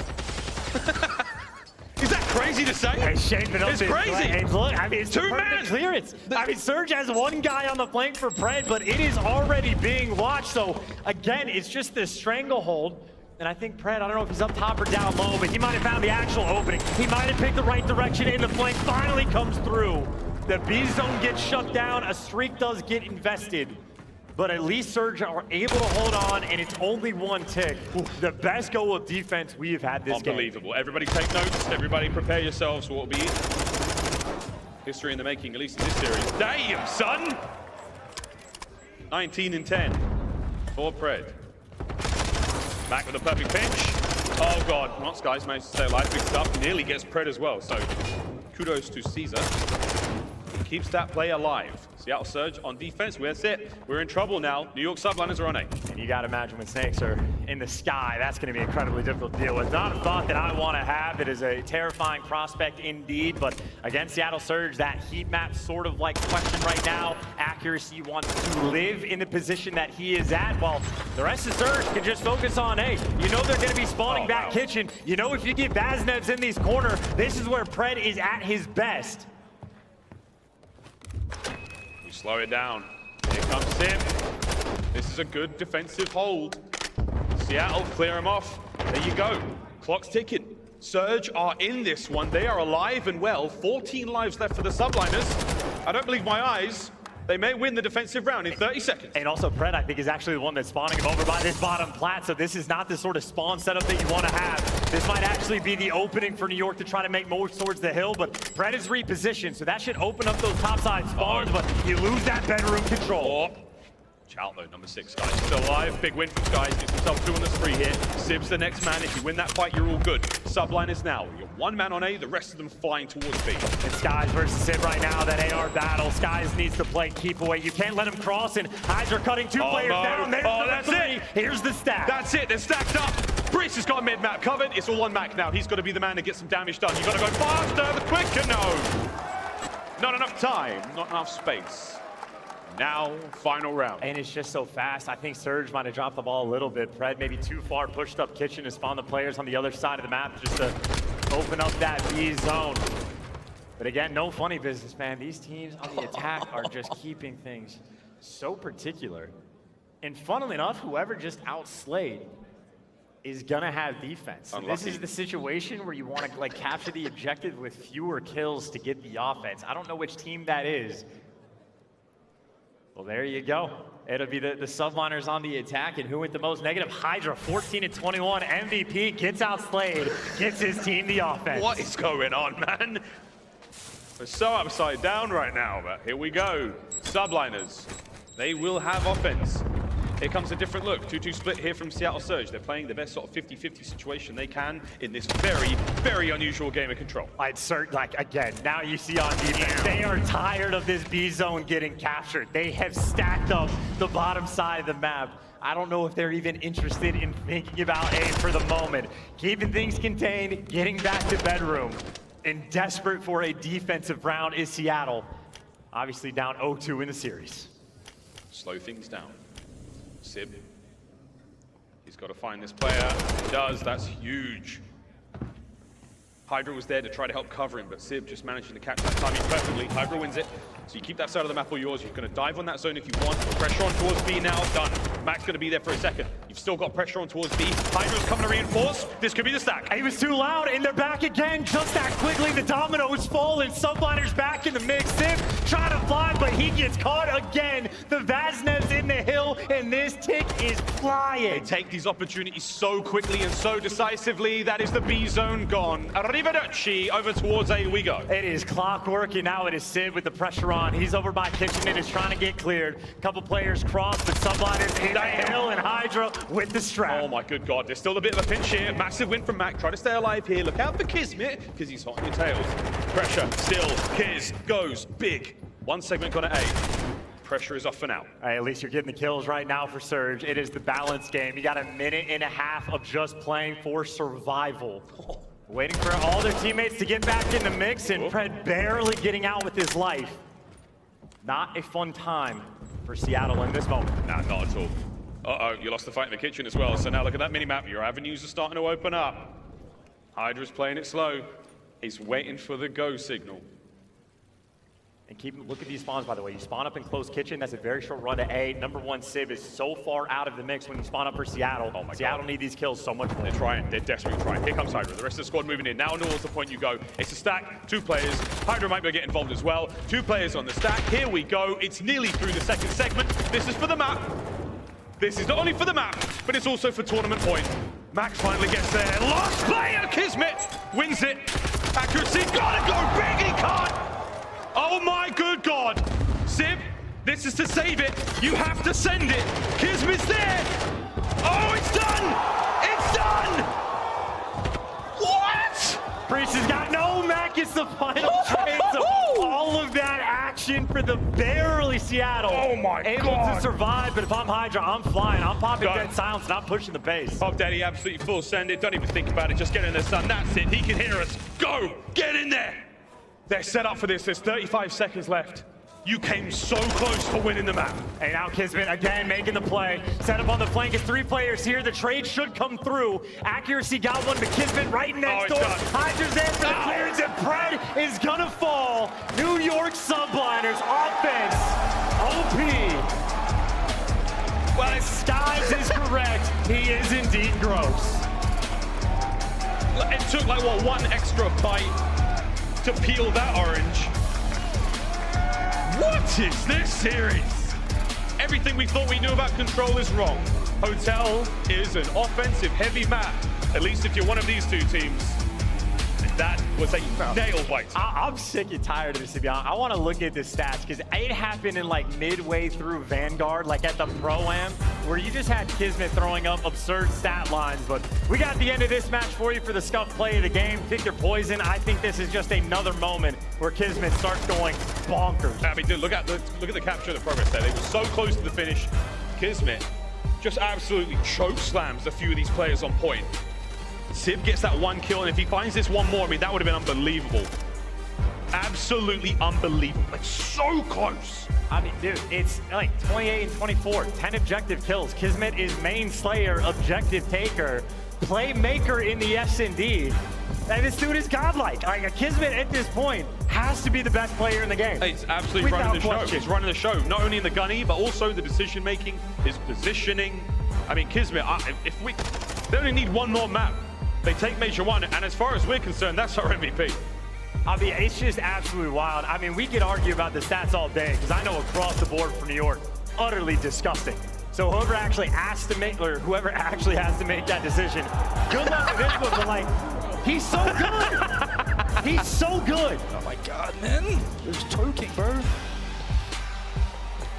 Is that crazy to say? Hey, shaping up. It's crazy. Hey, look, I mean, it's Two-man clearance. I mean, Surge has one guy on the flank for Pred, but it is already being watched. So again, it's just this stranglehold. And I think Pred, I don't know if he's up top or down low, but he might have found the actual opening. He might have picked the right direction, and the flank finally comes through. The B zone gets shut down. A streak does get invested. But at least Surge are able to hold on, and it's only one tick. The best goal of defense we have had this game. Unbelievable. Everybody take notes. Everybody prepare yourselves for what will be history in the making, at least in this series. Damn, son! 19 and 10 for Pred. Back with a perfect pinch. Oh, God. Not Skies managed to stay alive. Picks it up. Nearly gets Pred as well. So kudos to Caesar. He keeps that play alive. Seattle Surge on defense. That's it. We're in trouble now. New York Subliners are on A. And you got to imagine when snakes are in the sky, that's going to be incredibly difficult to deal with. Not a thought that I want to have. It is a terrifying prospect indeed. But against Seattle Surge, that heat map sort of like question right now. Accuracy wants to live in the position that he is at, while the rest of Surge can just focus on A. You know they're going to be spawning back kitchen. You know if you get Vaznevs in these corners, this is where Pred is at his best. Slow it down. Here comes Sim. This is a good defensive hold. Seattle, clear him off. There you go. Clock's ticking. Surge are in this one. They are alive and well. 14 lives left for the Subliners. I don't believe my eyes. They may win the defensive round in 30 seconds. And also, Pred, I think, is actually the one that's spawning him over by this bottom plat, so this is not the sort of spawn setup that you want to have. This might actually be the opening for New York to try to make moves towards the hill, but Pred is repositioned, so that should open up those topside spawns, but you lose that bedroom control. Chow, though, number 6. Skies still alive. Big win from Skies. Gets himself 2 on the spree here. Sib's the next man. If you win that fight, you're all good. Subliners now. You're one man on A, the rest of them flying towards B. It's Skies versus Sib right now, that AR battle. Skies needs to play keep away. You can't let him cross, and Hydra cutting 2 players down. There's that's 3. it. Here's the stack. That's it. They're stacked up. Brice has got mid-map covered. It's all on Mac now. He's got to be the man to get some damage done. You've got to go faster, the quicker. No. Not enough time. Not enough space. Now, final round. And it's just so fast. I think Surge might have dropped the ball a little bit. Pred maybe too far pushed up kitchen to spawn the players on the other side of the map just to open up that B zone. But again, no funny business, man. These teams on the attack are just keeping things so particular. And funnily enough, whoever just outslayed is gonna have defense. So this is the situation where you want to like capture the objective with fewer kills to get the offense. I don't know which team that is. Well, there you go. It'll be the Subliners on the attack, and who went the most negative? Hydra, 14 and 21, MVP, gets outslayed, gets his team the offense. What is going on, man? We're so upside down right now, but here we go. Subliners, they will have offense. Here comes a different look. 2-2 split here from Seattle Surge. They're playing the best sort of 50-50 situation they can in this very, very unusual game of Control. I'd like, again, now you see on defense, they are tired of this B zone getting captured. They have stacked up the bottom side of the map. I don't know if they're even interested in thinking about A for the moment. Keeping things contained, getting back to bedroom, and desperate for a defensive round is Seattle. Obviously down 0-2 in the series. Slow things down. Sib, he's got to find this player. He does, that's huge. Hydra was there to try to help cover him, but Sib just managing to catch that timing perfectly. Hydra wins it. So you keep that side of the map all yours. You're going to dive on that zone if you want. Pressure on towards B now, done. Mac's going to be there for a second. You've still got pressure on towards B. Hydra's coming to reinforce. This could be the stack. He was too loud, and they're back again just that quickly. The domino is falling. Subliners back in the mix. Sib trying to fly, but he gets caught again. The Vaznev's in the hill, and this tick is flying. They take these opportunities so quickly and so decisively. That is the B zone gone. Arrivederci, over towards A we go. It is clockwork, and now it is Sid with the pressure on. He's over by Kitchen and is trying to get cleared. Couple players cross, but Subliners in the hill, and Hydra with the strap. Oh my good God, there's still a bit of a pinch here. Massive win from Mac. Try to stay alive here. Look out for Kismet, because he's hot on your tails. Pressure, still, Kiz goes big. One segment gone at A. Pressure is off for now. All right, at least you're getting the kills right now for Surge. It is the balance game. You got a minute and a half of just playing for survival. Waiting for all their teammates to get back in the mix, and Pred barely getting out with his life. Not a fun time for Seattle in this moment. Nah, not at all. Uh-oh, you lost the fight in the kitchen as well. So now look at that mini-map. Your avenues are starting to open up. Hydra's playing it slow. He's waiting for the go signal. And look at these spawns, by the way. You spawn up in close kitchen. That's a very short run to A. Number one Civ is so far out of the mix when you spawn up for Seattle. Oh my Seattle God. need these kills so much more. They're trying. They're desperately trying. Here comes Hydra. The rest of the squad moving in. Now towards the point you go. It's a stack. 2 players. Hydra might be able to get involved as well. 2 players on the stack. Here we go. It's nearly through the second segment. This is for the map. This is not only for the map, but it's also for tournament point. Max finally gets there. Last player, Kismet wins it. Accuracy, gotta go big, he can't. Oh my good God. Sib, this is to save it. You have to send it. Kismet's there. Oh, it's done. It's done. What? Priest has got no Mac. It's the final trade. So all of that action for the barely Seattle. Oh my Able God. to survive, but if I'm Hydra, I'm flying. I'm popping dead silence, and I'm pushing the base. Pop Daddy, absolutely full send it. Don't even think about it. Just get in the sun. That's it. He can hear us. Go. Get in there. They're set up for this. There's 35 seconds left. You came so close to winning the map. And now Kismet again making the play. Set up on the flank. It's 3 players here. The trade should come through. Accuracy got one, but Kismet right next door. Hydra's there for the clearance, and Pred is gonna fall. New York Subliners offense. OP. Well, if Skies is correct, he is indeed gross. It took like, what, 1 extra bite to peel that orange. What is this series? Everything we thought we knew about Control is wrong. Hotel is an offensive heavy map, at least if you're one of these 2 teams. That was a nail bite. I'm sick and tired of this, to be honest. I want to look at the stats, because it happened in like midway through Vanguard, like at the Pro-Am, where you just had Kismet throwing up absurd stat lines. But we got the end of this match for you for the scuff play of the game. Pick your poison. I think this is just another moment where Kismet starts going bonkers. I mean, dude, look at the capture of the progress there. They were so close to the finish. Kismet just absolutely choke slams a few of these players on point. Sib gets that 1 kill, and if he finds this 1 more, I mean, that would have been unbelievable. Absolutely unbelievable. Like, so close. I mean, dude, it's like 28 and 24, 10 objective kills. Kismet is main slayer, objective taker, playmaker in the S&D. And this dude is godlike. Like, a Kismet at this point has to be the best player in the game. He's absolutely running the show. He's running the show, not only in the gunny, but also the decision-making, his positioning. I mean, Kismet, they only need 1 more map. They take Major 1, and as far as we're concerned, that's our MVP. I mean, it's just absolutely wild. I mean, we could argue about the stats all day, because I know across the board for New York, utterly disgusting. So whoever actually has to make that decision, good luck with this one, but like, he's so good. He's so good. Oh my god, man. There's choking, bro.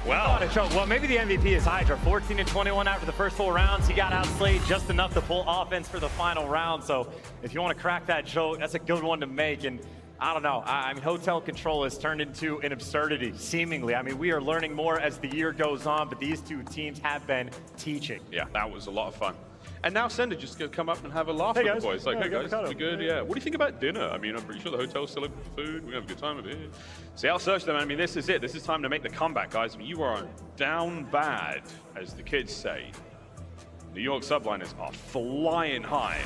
Well, maybe the MVP is Hydra. 14 and 21 after the first 4 rounds. He got outslayed just enough to pull offense for the final round. So if you want to crack that joke, that's a good one to make. And I don't know. I mean, hotel control has turned into an absurdity, seemingly. I mean, we are learning more as the year goes on, but these two teams have been teaching. Yeah, that was a lot of fun. And now Sender just gonna come up and have a laugh with the boys. Like, hey guys, we good? Yeah. What do you think about dinner? I mean, I'm pretty sure the hotel's still open for food. We're gonna have a good time of it. Seattle Surge, man. I mean, this is it. This is time to make the comeback, guys. I mean, you are down bad, as the kids say. New York Subliners are flying high.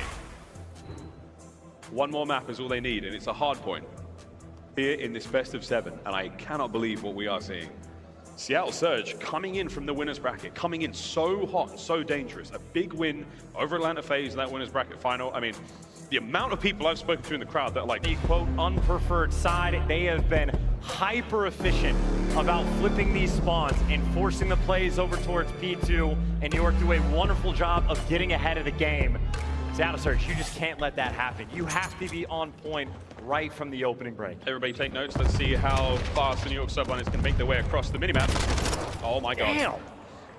One more map is all they need, and it's a hard point here in this best of 7. And I cannot believe what we are seeing. Seattle Surge coming in from the winner's bracket, coming in so hot, so dangerous. A big win over Atlanta FaZe in that winner's bracket final. I mean, the amount of people I've spoken to in the crowd that are like, the quote unpreferred side, they have been hyper efficient about flipping these spawns and forcing the plays over towards P2, and New York do a wonderful job of getting ahead of the game. Seattle Surge, you just can't let that happen. You have to be on point right from the opening break. Everybody take notes. Let's see how fast the New York Subliners can make their way across the minimap. Oh my god. Damn.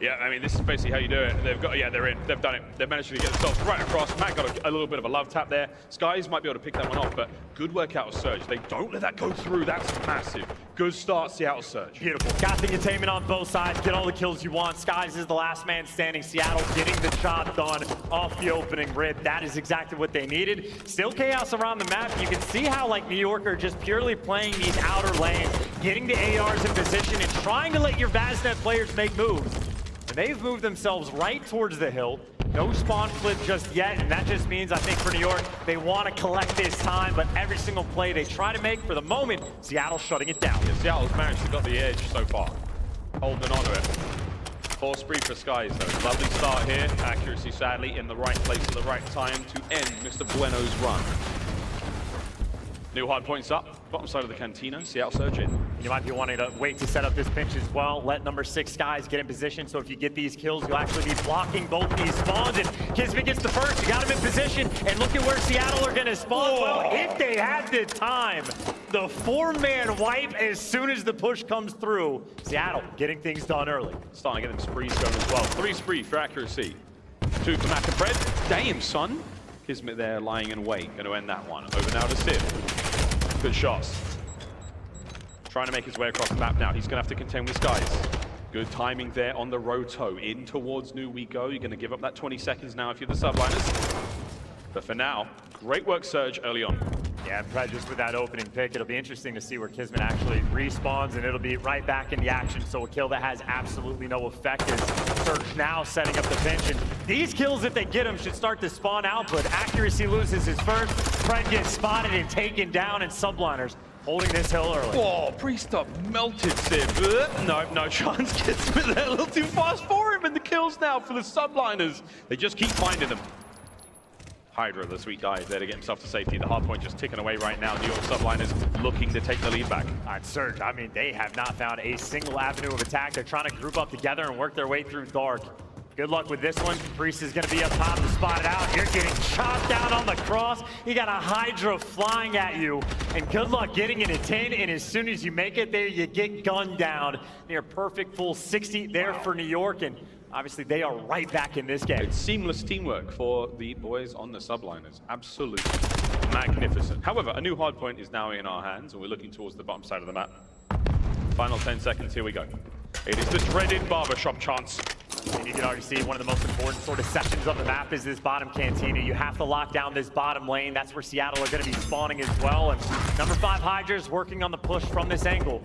Yeah, I mean, this is basically how you do it. They've got, yeah, they're in. They've done it. They've managed to get themselves right across. Matt got a little bit of a love tap there. Skies might be able to pick that one off, but good work out of Surge. They don't let that go through. That's massive. Good start, Seattle Surge. Beautiful. Got the containment on both sides. Get all the kills you want. Skies is the last man standing. Seattle getting the job done off the opening rip. That is exactly what they needed. Still chaos around the map. You can see how, like, New York are just purely playing these outer lanes, getting the ARs in position and trying to let your Vaznet players make moves. And they've moved themselves right towards the hill. No spawn flip just yet, and that just means, I think, for New York, they want to collect this time, but every single play they try to make for the moment, Seattle's shutting it down. Yeah, Seattle's managed to got the edge so far. Holding on to it. 4 spree for Skies, though. Lovely start here. Accuracy, sadly, in the right place at the right time to end Mr. Bueno's run. New hard points up. Bottom side of the Cantina, Seattle Surge in. You might be wanting to wait to set up this pinch as well. Let number 6 Skies get in position, so if you get these kills, you'll actually be blocking both these spawns. And Kismet gets the first, you got him in position, and look at where Seattle are gonna spawn. Whoa. Well, if they had the time, the 4-man wipe as soon as the push comes through. Seattle getting things done early. Starting to get them sprees going as well. 3 spree for accuracy. 2 for Mac and Fred. Damn, son. Kismet there lying in wait. Going to end that one. Over now to Civ. Good shots. Trying to make his way across the map now. He's going to have to contend with Skies. Good timing there on the roto. In towards New we go. You're going to give up that 20 seconds now if you're the Subliners. But for now, great work, Surge, early on. Yeah, Fred, just with that opening pick, it'll be interesting to see where Kismet actually respawns, and it'll be right back in the action. So a kill that has absolutely no effect is Surge now setting up the pinch. And these kills, if they get them, should start to spawn output. Accuracy loses his first. Fred gets spotted and taken down, and Subliners holding this hill early. Oh, Priest up melted Civ. No chance. Kismet there a little too fast for him, and the kills now for the Subliners. They just keep finding them. Hydra, the sweet guy, there to get himself to safety. The hard point just ticking away right now. New York Subliners looking to take the lead back. All right, Surge, I mean, they have not found a single avenue of attack. They're trying to group up together and work their way through dark. Good luck with this one. Priest is going to be up top to spot it out. You're getting chopped down on the cross. You got a Hydra flying at you. And good luck getting in a 10. And as soon as you make it there, you get gunned down. Near perfect full 60 there for New York. And obviously, they are right back in this game. It's seamless teamwork for the boys on the Subliners. Absolutely magnificent. However, a new hard point is now in our hands, and we're looking towards the bottom side of the map. Final 10 seconds, here we go. It is the dreaded barbershop chance. And you can already see one of the most important sort of sections of the map is this bottom cantina. You have to lock down this bottom lane. That's where Seattle are going to be spawning as well. And number 5 Hydra is working on the push from this angle.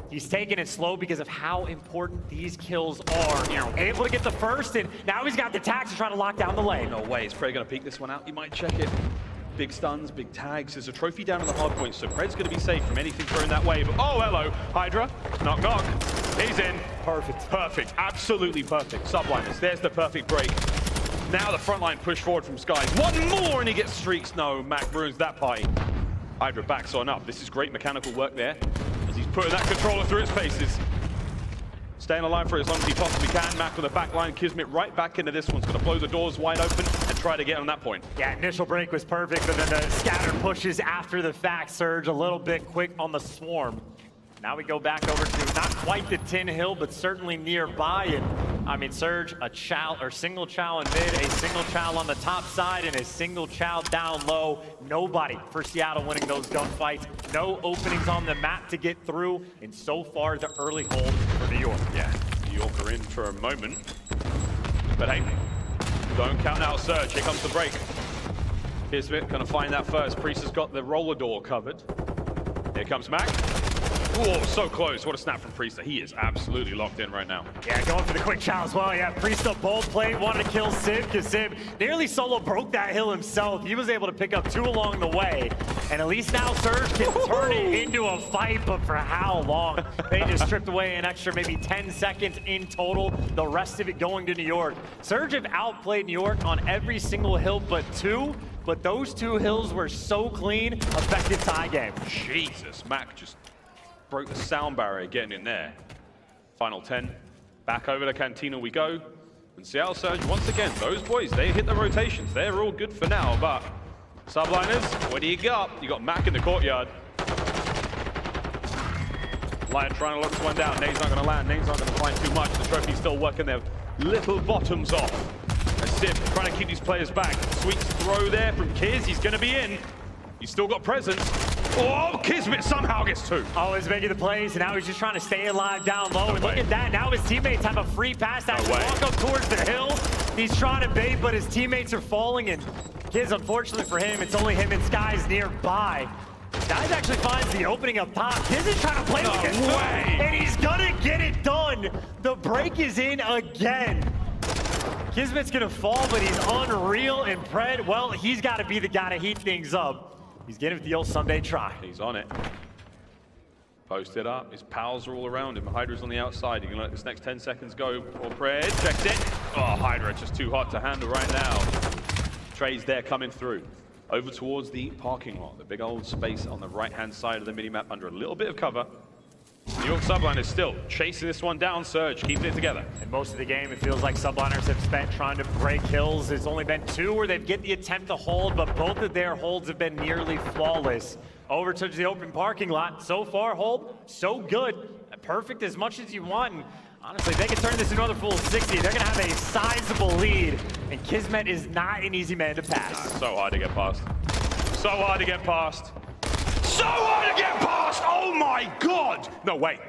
He's taking it slow because of how important these kills are. You know, able to get the first, and now he's got the tags to try to lock down the lane. No way, is Prey going to peek this one out? He might check it. Big stuns, big tags. There's a trophy down on the hard point, so Pred's going to be safe from anything thrown that way. But oh, hello, Hydra. Knock, knock. He's in. Perfect. Perfect. Absolutely perfect. Subliners. There's the perfect break. Now the front line push forward from Skies. One more, and he gets streaks. No, Mac ruins that party. Hydra backs on up. This is great mechanical work there, as he's putting that controller through its paces. Staying alive for as long as he possibly can. Mac with a back line. Kismet right back into this one's going to blow the doors wide open and try to get on that point. Yeah, initial break was perfect, but then the scatter pushes after the fact. Surge a little bit quick on the swarm. Now we go back over to not quite the Tin Hill, but certainly nearby. And I mean, Surge, a chow or single chow in mid, a single chow on the top side, and a single chow down low. Nobody for Seattle winning those gunfights. No openings on the map to get through. And so far, the early hold for New York. Yeah, New York are in for a moment. But hey, don't count out Surge. Here comes the break. Kismet gonna find that first. Priest has got the roller door covered. Here comes Mac. Oh, so close. What a snap from Priest. He is absolutely locked in right now. Yeah, going for the quick chow as well. Yeah, Priest up bold play, wanted to kill Sib, because Sib nearly solo broke that hill himself. He was able to pick up 2 along the way. And at least now Surge can turn it into a fight, but for how long? They just stripped away an extra maybe 10 seconds in total, the rest of it going to New York. Surge have outplayed New York on every single hill but 2, but those 2 hills were so clean, effective tie game. Jesus, Mac just broke the sound barrier getting in there. Final 10. Back over to Cantina we go. And Seattle Surge, once again, those boys, they hit the rotations. They're all good for now, but Subliners, what do you got? You got Mac in the courtyard. Lion trying to lock this one down. Nade's not going to land. Nade's not going to find too much. The trophy's still working their little bottoms off. And Sip trying to keep these players back. Sweet throw there from Kiz. He's going to be in. He's still got presence. Oh, Kismet somehow gets 2. Oh, he's making the plays, and now he's just trying to stay alive down low. And look at that. Now his teammates have a free pass to walk up towards the hill. He's trying to bait, but his teammates are falling. And Kiz, unfortunately for him, it's only him and Skies nearby. Skies actually finds the opening up top. Kiz is trying to play with his foot, and he's gonna get it done. The break is in again. Kismet's gonna fall, but he's unreal. And Pred, well, he's got to be the guy to heat things up. He's getting with the old Sunday try. He's on it. Posted up. His pals are all around him. Hydra's on the outside. You're gonna let this next 10 seconds go. Or Pred checks it. Oh, Hydra just too hot to handle right now. Trey's there coming through. Over towards the parking lot. The big old space on the right-hand side of the minimap under a little bit of cover. New York Subliners still chasing this one down. Surge keeping it together. And most of the game, it feels like Subliners have spent trying to break hills. It's only been 2 where they've get the attempt to hold, but both of their holds have been nearly flawless. Over to the open parking lot. So far, hold, so good. Perfect as much as you want. And honestly, if they can turn this into another full 60, they're going to have a sizable lead. And Kismet is not an easy man to pass. So hard to get past. So hard to get past. So hard to get past! Oh my God! No, wait.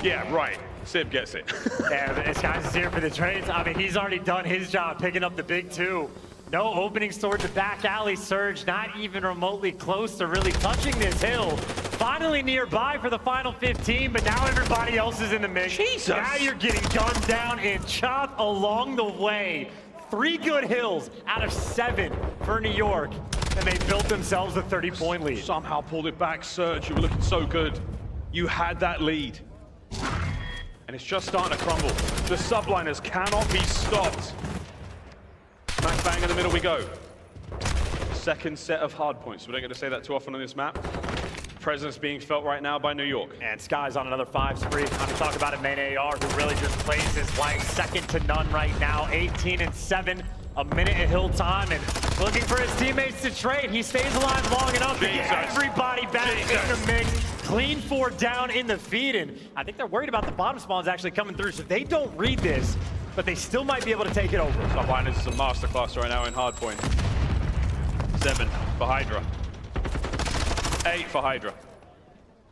Yeah, right. Sib gets it. Yeah, this guy's here for the trades. I mean, he's already done his job picking up the big 2. No openings towards the back alley. Surge not even remotely close to really touching this hill. Finally nearby for the final 15, but now everybody else is in the mix. Jesus! Now you're getting gunned down and chopped along the way. 3 good hills out of 7 for New York. And they built themselves a 30-point lead. Somehow pulled it back, Surge. You were looking so good. You had that lead. And it's just starting to crumble. The Subliners cannot be stopped. Smack bang in the middle we go. Second set of hard points. We don't get to say that too often on this map. Presence being felt right now by New York. And Sky's on another 5 spree. Time to talk about it, main AR, who really just plays his life second to none right now. 18 and 7. A minute at hill time, and looking for his teammates to trade. He stays alive long enough to get everybody back in the mix. Clean 4 down in the feed, and I think they're worried about the bottom spawns actually coming through, so they don't read this, but they still might be able to take it over. Subliners is a masterclass right now in hardpoint. 7 for Hydra. 8 for Hydra.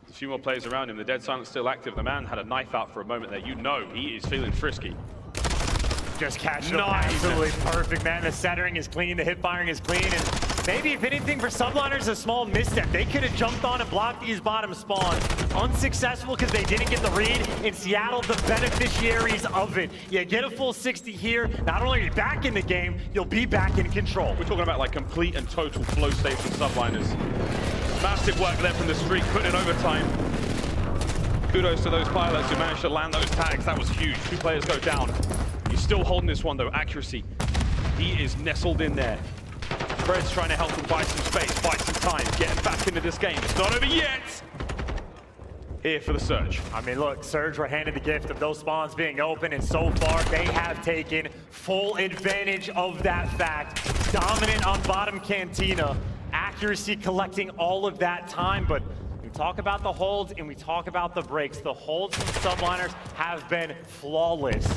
There's a few more players around him. The dead silence still active. The man had a knife out for a moment there. You know he is feeling frisky. Just catching up absolutely perfect, man. The centering is clean, the hip firing is clean, and maybe if anything for Subliners, a small misstep. They could have jumped on and blocked these bottom spawns. Unsuccessful because they didn't get the read. In Seattle, the beneficiaries of it. You get a full 60 here. Not only are you back in the game, you'll be back in control. We're talking about like complete and total flow state from Subliners. Massive work there from the streak, putting in overtime. Kudos to those pilots who managed to land those tags. That was huge. 2 players go down. He's still holding this one though, accuracy. He is nestled in there. Fred's trying to help him buy some space, buy some time, get him back into this game. It's not over yet. here for the Surge. I mean, look, Surge were handed the gift of those spawns being open, and so far they have taken full advantage of that fact. Dominant on bottom Cantina, accuracy collecting all of that time, but we talk about the holds and we talk about the breaks. The holds from Subliners have been flawless.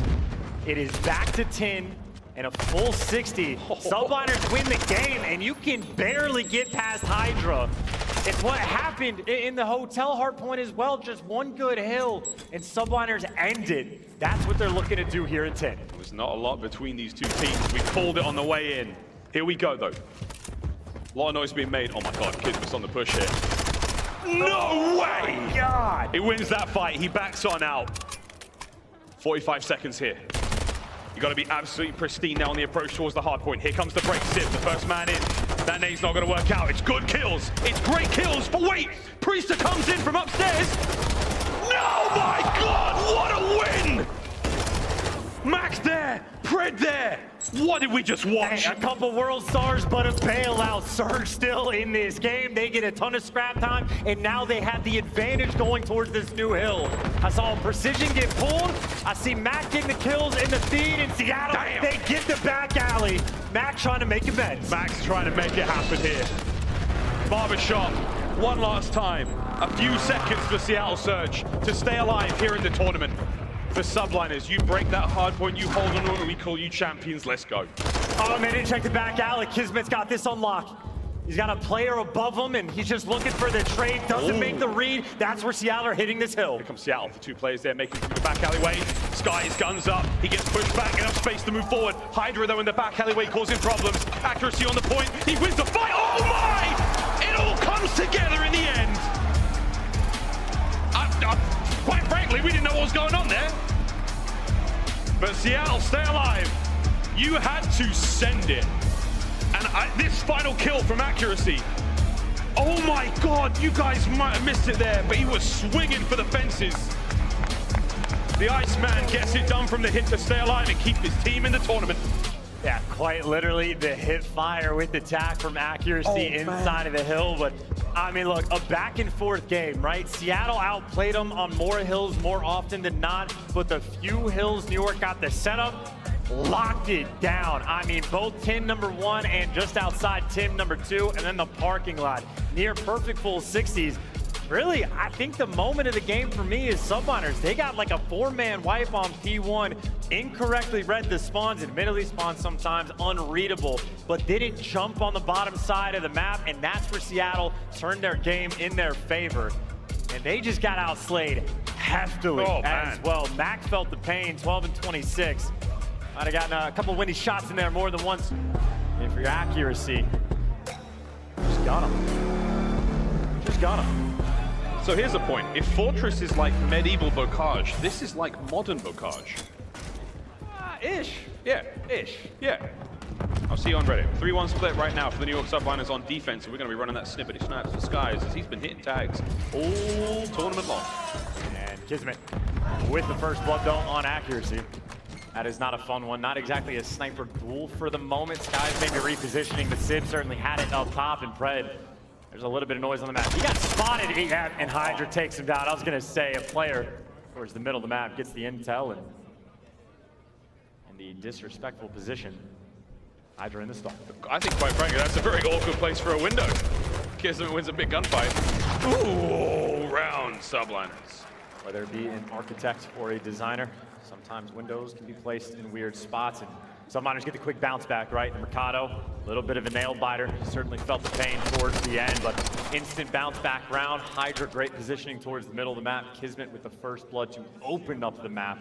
It is back to 10 and a full 60. Subliners win the game, and you can barely get past Hydra. It's what happened in the hotel hardpoint as well. Just one good hill, and Subliners ended. That's what they're looking to do here in 10. There's not a lot between these two teams. We called it on the way in. Here we go, though. A lot of noise being made. Oh my God, Kismet's on the push here. No way! Oh God! He wins that fight. He backs on out. 45 seconds here. You got to be absolutely pristine now on the approach towards the hard point. Here comes the break. Sip, the first man in. That nade's not going to work out. It's good kills. It's great kills. But wait, Priester comes in from upstairs. No, my God, what a win! Max there, Pred there. What did we just watch? Hey, a couple world stars, but a bailout. Surge still in this game. They get a ton of scrap time, and now they have the advantage going towards this new hill. I saw Precision get pulled. I see Mac getting the kills in the feed in Seattle. Damn. They get the back alley. Mac trying to make amends. Max trying to make it happen here. Barbershop, one last time. A few seconds for Seattle Surge to stay alive here in the tournament. For Subliners, you break that hard point, you hold on to it, we call you champions. Let's go. Oh, man, didn't check the back alley. Kismet's got this on lock. He's got a player above him, and he's just looking for the trade. Doesn't make the read. That's where Seattle are hitting this hill. Here comes Seattle, the two players there making from the back alleyway. Sky's guns up. He gets pushed back, enough space to move forward. Hydra, though, in the back alleyway causing problems. Accuracy on the point. He wins the fight. Oh, my! It all comes together in the end. Quite frankly, we didn't know what was going on there. But Seattle, stay alive. You had to send it. And this final kill from accuracy. Oh my God, you guys might have missed it there, but he was swinging for the fences. The Iceman gets it done from the hit to stay alive and keep his team in the tournament. Yeah, quite literally the hit fire with the attack from accuracy inside of the hill. But I mean, look, a back and forth game, right? Seattle outplayed them on more hills more often than not, but the few hills New York got the setup, locked it down. I mean, both tin number 1 and just outside tin number 2, and then the parking lot. Near perfect full 60s. Really, I think the moment of the game for me is Subliners. They got like a 4-man wipe on P1, incorrectly read the spawns, admittedly spawns sometimes unreadable, but didn't jump on the bottom side of the map, and that's where Seattle turned their game in their favor. And they just got outslayed heftily as well. Max felt the pain, 12 and 26. Might have gotten a couple windy shots in there more than once. And for your accuracy, just got him. Just got him. So here's a point. If Fortress is like medieval bocage, this is like modern bocage. Ish. Yeah. Ish. Yeah. I'll see you on Reddit. 3-1 split right now for the New York Subliners on defense, and we're going to be running that snippety snaps for Skies as he's been hitting tags all tournament long. And Kismet with the first blood though on accuracy. That is not a fun one. Not exactly a sniper duel for the moment. Skies maybe repositioning, but Sid certainly had it up top, and Pred, there's a little bit of noise on the map. He got spotted, and Hydra takes him down. I was going to say a player towards the middle of the map gets the intel and in the disrespectful position. Hydra in the stall. I think, quite frankly, that's a very awkward place for a window. Kismet wins a big gunfight. Ooh, round Subliners. Whether it be an architect or a designer, sometimes windows can be placed in weird spots, and Subliners get the quick bounce back, right? Mercado, a little bit of a nail biter. Certainly felt the pain towards the end, but instant bounce back round. Hydra, great positioning towards the middle of the map. Kismet with the first blood to open up the map.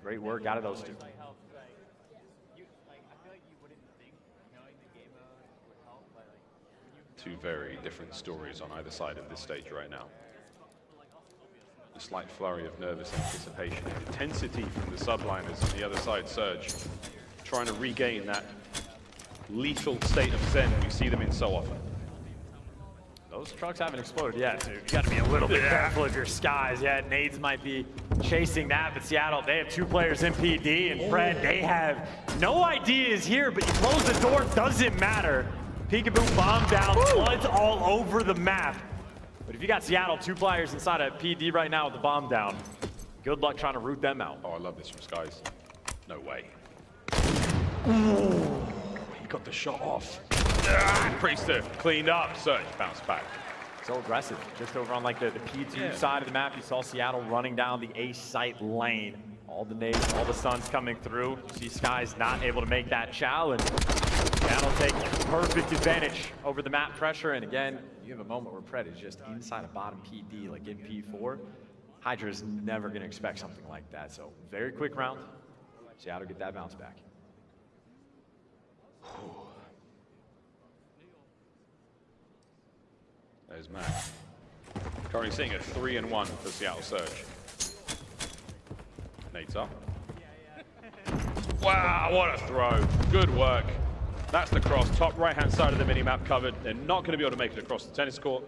Great work out of those two. Two very different stories on either side of this stage right now. A slight flurry of nervous anticipation and intensity from the Subliners on the other side Surge, trying to regain that lethal state of zen we see them in so often. Those trucks haven't exploded yet, dude. You got to be a little bit careful of your Skies. Yeah, nades might be chasing that, but Seattle, they have 2 players in PD, and Fred, they have no ideas here, but you close the door, doesn't matter. Peekaboo bomb down, floods all over the map. But if you got Seattle 2 players inside a PD right now with the bomb down, good luck trying to root them out. Oh, I love this from Skies. No way. Ooh, he got the shot off. Priester cleaned up. Surge bounced back. So aggressive. Just over on like the P2 side of the map, you saw Seattle running down the A site lane. All the nades, all the stuns coming through. You see Skies not able to make that challenge. Seattle take perfect advantage over the map pressure. And again, you have a moment where Pred is just inside a bottom PD, like in P4. Hydra's never going to expect something like that. So very quick round. Seattle get that bounce back. There's Matt. Currently seeing a 3-1 for Seattle Surge. Nate's up. Wow, what a throw. Good work. That's the cross. Top right-hand side of the minimap covered. They're not going to be able to make it across the tennis court.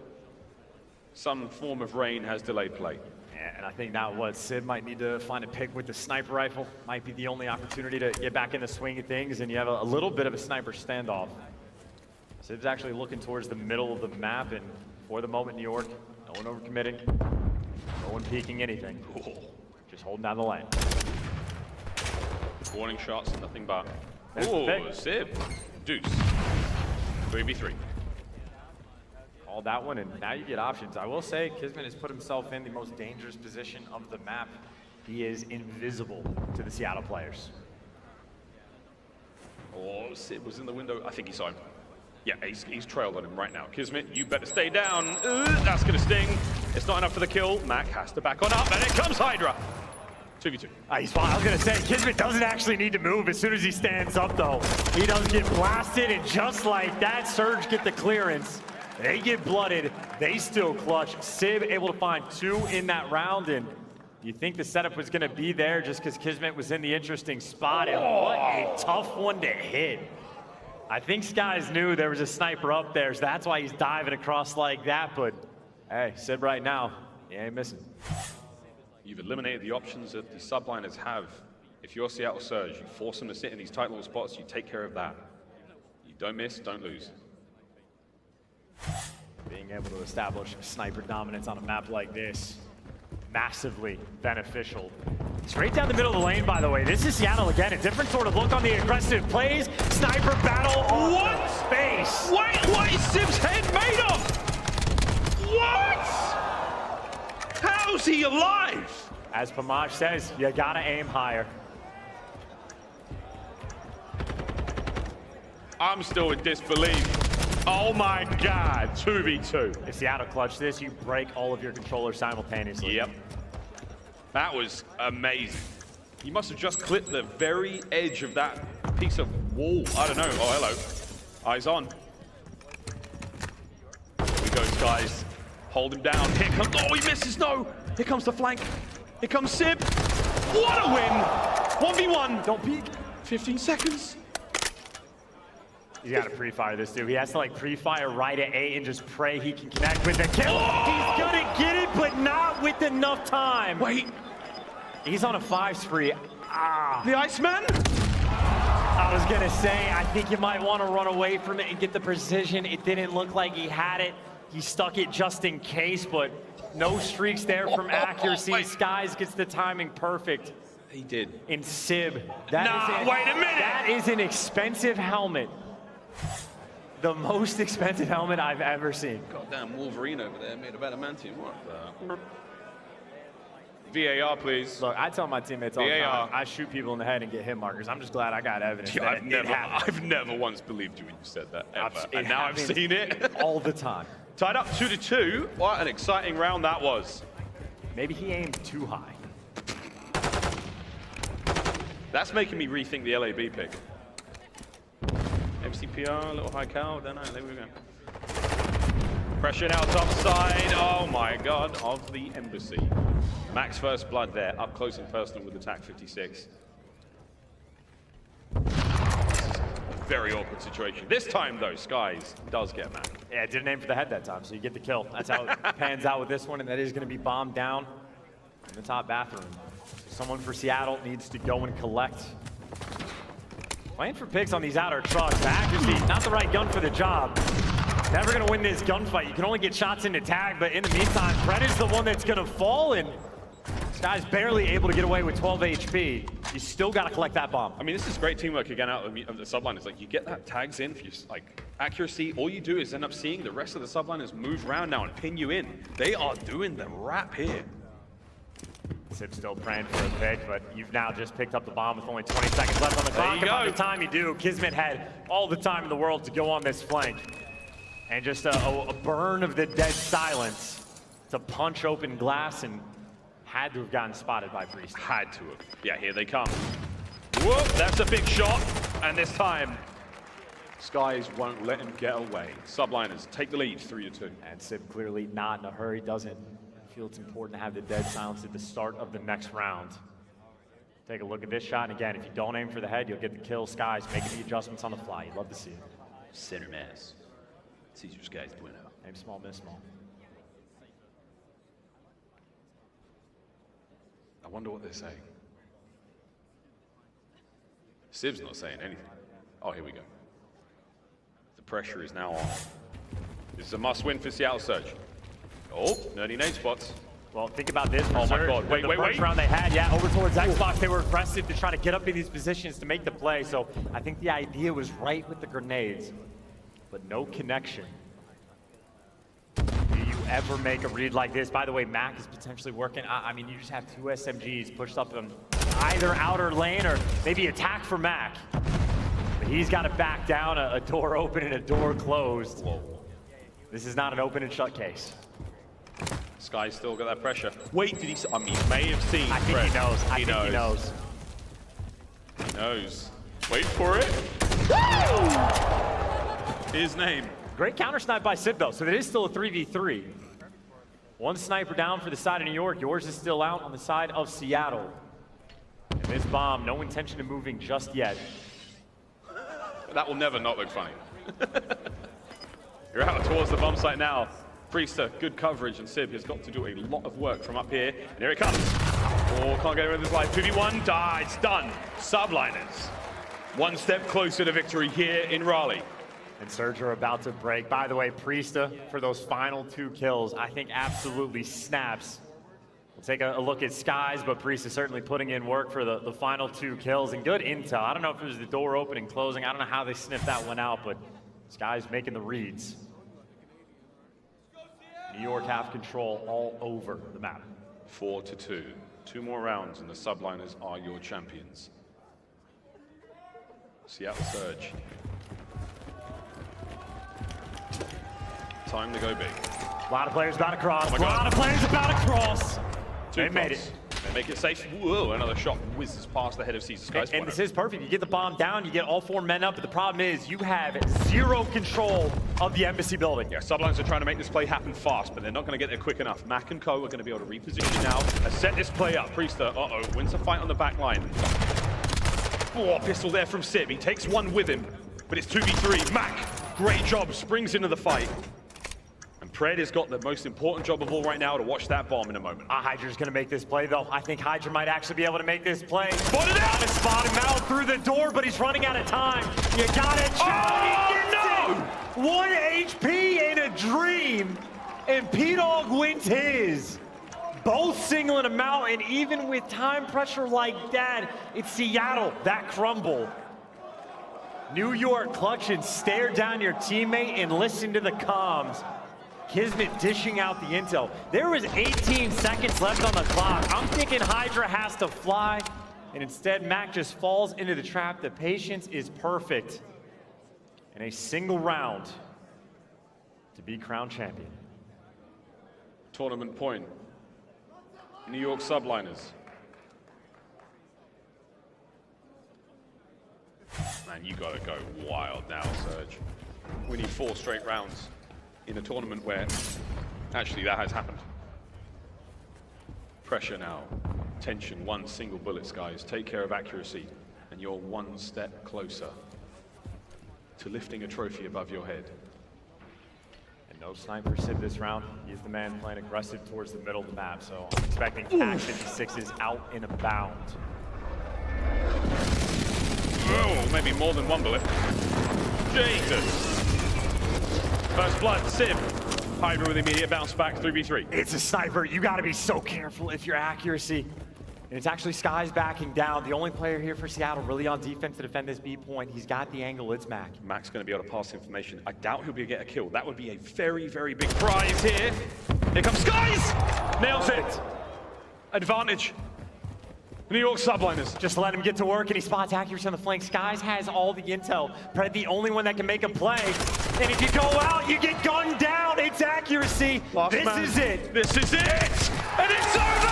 Some form of rain has delayed play. Yeah, and I think now what Sid might need to find a pick with the sniper rifle. Might be the only opportunity to get back in the swing of things, and you have a little bit of a sniper standoff. Sid's actually looking towards the middle of the map, and for the moment, New York, no one overcommitting, no one peeking anything. Cool. Just holding down the lane. Warning shots, nothing but. There's the Ooh, pick. Sib. Deuce. 3v3. All that one, and now you get options. I will say, Kismet has put himself in the most dangerous position of the map. He is invisible to the Seattle players. Oh, Sib was in the window. I think he saw him. Yeah, he's trailed on him right now. Kismet, you better stay down. That's gonna sting. It's not enough for the kill. Mac has to back on up, and it comes Hydra. 2v2. He's fine. I was gonna say, Kismet doesn't actually need to move as soon as he stands up, though. He doesn't get blasted, and just like that, Surge get the clearance. They get blooded. They still clutch. Sib able to find 2 in that round, and you think the setup was gonna be there just because Kismet was in the interesting spot, and what a tough one to hit. I think Skies knew there was a sniper up there, so that's why he's diving across like that, but hey, Sib right now, he ain't missing. You've eliminated the options that the subliners have. If you're Seattle Surge, you force them to sit in these tight little spots, you take care of that. You don't miss, don't lose. Being able to establish sniper dominance on a map like this, massively beneficial. Straight down the middle of the lane, by the way. This is Seattle again, a different sort of look on the aggressive plays. Sniper battle on the space. What is Sib's head made of? What? How's he alive? As Pamaj says, you gotta aim higher. I'm still in disbelief. Oh my God, 2v2. If Seattle clutch this, you break all of your controllers simultaneously. Yep. That was amazing. He must have just clipped the very edge of that piece of wall. I don't know. Oh, hello. Eyes on. Here we go, Skies. Hold him down. Here comes. Oh, he misses. No. Here comes the flank. Here comes Sib. What a win. 1v1. Don't peek. 15 seconds. He's got to pre-fire this, dude. He has to like pre-fire right at A and just pray he can connect with the kill. He's gonna get it, but not with enough time. Wait. He's on a 5 spree. The Iceman? I was gonna say, I think you might want to run away from it and get the precision. It didn't look like he had it. He stuck it just in case, but no streaks there from accuracy. Wait. Skies gets the timing perfect. He did. In Sib. Wait a minute. That is an expensive helmet. The most expensive helmet I've ever seen. Goddamn Wolverine over there made a better adamantium. What the? VAR, please. Look, I tell my teammates all the VAR. time, I shoot people in the head and get hit markers. I'm just glad I got evidence that Yeah, it happened. I've never once believed you when you said that, ever. It And now I've happens seen it. all the time. Tied up 2-2. What an exciting round that was. Maybe he aimed too high. That's making me rethink the LAB pick. MCPR, a little high cow, don't know, there we go. Pressure now top side, oh my God, of the embassy. Max first blood there, up close and personal with attack 56. Very awkward situation. This time though, Skies does get Mac. Yeah, didn't aim for the head that time, so you get the kill. That's how it pans out with this one, and that is gonna be bombed down in the top bathroom. Someone for Seattle needs to go and collect. Playing for picks on these outer trucks. Accuracy, not the right gun for the job. Never gonna win this gunfight. You can only get shots into tag, but in the meantime, Fred is the one that's gonna fall, and this guy's barely able to get away with 12 HP. You still gotta collect that bomb. I mean, this is great teamwork again out of the subliners. Like, you get that tags in for your, like, accuracy. All you do is end up seeing the rest of the subliners move around now and pin you in. They are doing the rap here. Sib's still praying for a pick, but you've now just picked up the bomb with only 20 seconds left on the clock. And by the time you do, Kismet had all the time in the world to go on this flank. And just a burn of the dead silence to punch open glass, and had to have gotten spotted by Priest. Had to have. Yeah, here they come. Whoop, that's a big shot. And this time, Skies won't let him get away. Subliners take the lead 3-2. And Sib clearly not in a hurry, doesn't feel it's important to have the dead silence at the start of the next round. Take a look at this shot, and again, if you don't aim for the head, you'll get the kill. Skies making the adjustments on the fly. You'd love to see it. Center mass. Caesar Skies bueno. Aim small, miss small. I wonder what they're saying. Sib's not saying anything. Oh, here we go. The pressure is now on. This is a must-win for Seattle Surge. Oh, nerdy nade spots. Well, think about this. Oh my God, wait. The first round they had, yeah, over towards Xbox, they were aggressive to try to get up in these positions to make the play. So I think the idea was right with the grenades, but no connection. Do you ever make a read like this? By the way, Mac is potentially working. I mean, you just have two SMGs pushed up on either outer lane or maybe attack for Mac. But he's got to back down, a door open and a door closed. Whoa. This is not an open and shut case. Sky's still got that pressure. Wait, did he? I mean, he may have seen. I think Fred. he knows. I think he knows. He knows. Wait for it. His name. Great counter snipe by Sib though, so it is still a 3v3. One sniper down for the side of New York. Yours is still out on the side of Seattle. And this bomb, no intention of moving just yet. That will never not look funny. You're out towards the bomb site now. Priester, good coverage, and Sib has got to do a lot of work from up here. And here it comes. Oh, can't get away with his life. 2v1, it's done. Subliners. One step closer to victory here in Raleigh. And Surge are about to break. By the way, Priesta, for those final 2 kills, I think absolutely snaps. We'll take a look at Skies, but Priesta certainly putting in work for the final 2 kills. And good intel. I don't know if it was the door opening, closing. I don't know how they sniffed that one out, but Skies making the reads. New York have control all over the map. 4-2. 2 more rounds and the Subliners are your champions. Seattle Surge. Time to go big. A lot of players about to cross. Oh my a God. lot of players about to cross. They Cross. made it. They make it safe. Whoa, another shot whizzes past the head of Caesar Skies. And this is perfect. You get the bomb down, you get all 4 men up, but the problem is you have 0 control of the embassy building. Yeah, Subliners are trying to make this play happen fast, but they're not going to get there quick enough. Mac and Co are going to be able to reposition now and set this play up. Priester, wins the fight on the back line. Oh, pistol there from Sib. He takes one with him, but it's 2v3. Mac, great job, springs into the fight. And Pred has got the most important job of all right now to watch that bomb in a moment. Hydra's gonna make this play though. I think Hydra might actually be able to make this play. Spotted out! Gotta spot him out through the door, but he's running out of time. You gotta check. Oh, no! 1 HP in a dream, and P-Dog wins his. Both singling him out, and even with time pressure like that, it's Seattle that crumble. New York clutch and stare down your teammate and listen to the comms. Kismet dishing out the intel. There was 18 seconds left on the clock. I'm thinking Hydra has to fly, and instead Mac just falls into the trap. The patience is perfect. In a single round to be crowned champion. Tournament point. New York Subliners. Man, you gotta go wild now, Surge. We need 4 straight rounds in a tournament where actually that has happened. Pressure now. Tension, 1 single bullet, Skies. Take care of accuracy, and you're 1 step closer to lifting a trophy above your head. And no sniper Sib this round. He's the man playing aggressive towards the middle of the map, so I'm expecting Pack 56s out and about. Oh, maybe more than 1 bullet. Jesus! First blood, Sim. Hydra with immediate bounce back, 3v3. It's a sniper. You got to be so careful if your accuracy. And it's actually Sky's backing down. The only player here for Seattle really on defense to defend this B point. He's got the angle. It's Mac. Mac's going to be able to pass information. I doubt he'll be able to get a kill. That would be a very, very big prize here. Here comes Skies! Nails it. Advantage. New York Subliners. Just let him get to work, and he spots accuracy on the flank. Skies has all the intel. Probably the only one that can make a play. And if you go out, you get gunned down. It's accuracy. Last this man. is it. This is it! And it's over!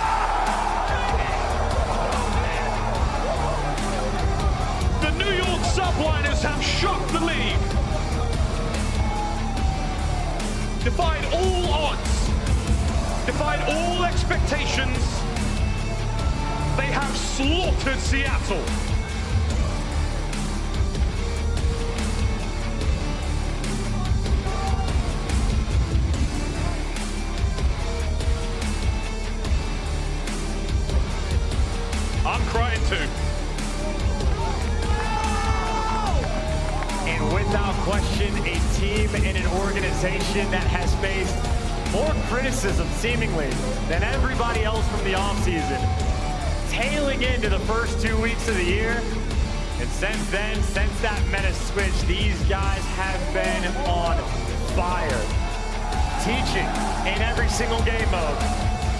The New York Subliners have shocked the league. Defied all odds. Defied all expectations. They have slaughtered Seattle. I'm crying too. And without question, a team and an organization that has faced more criticism, seemingly, than everybody else from the offseason. Tailing into the first 2 weeks of the year. And since then, since that meta switch, these guys have been on fire. Teaching in every single game mode.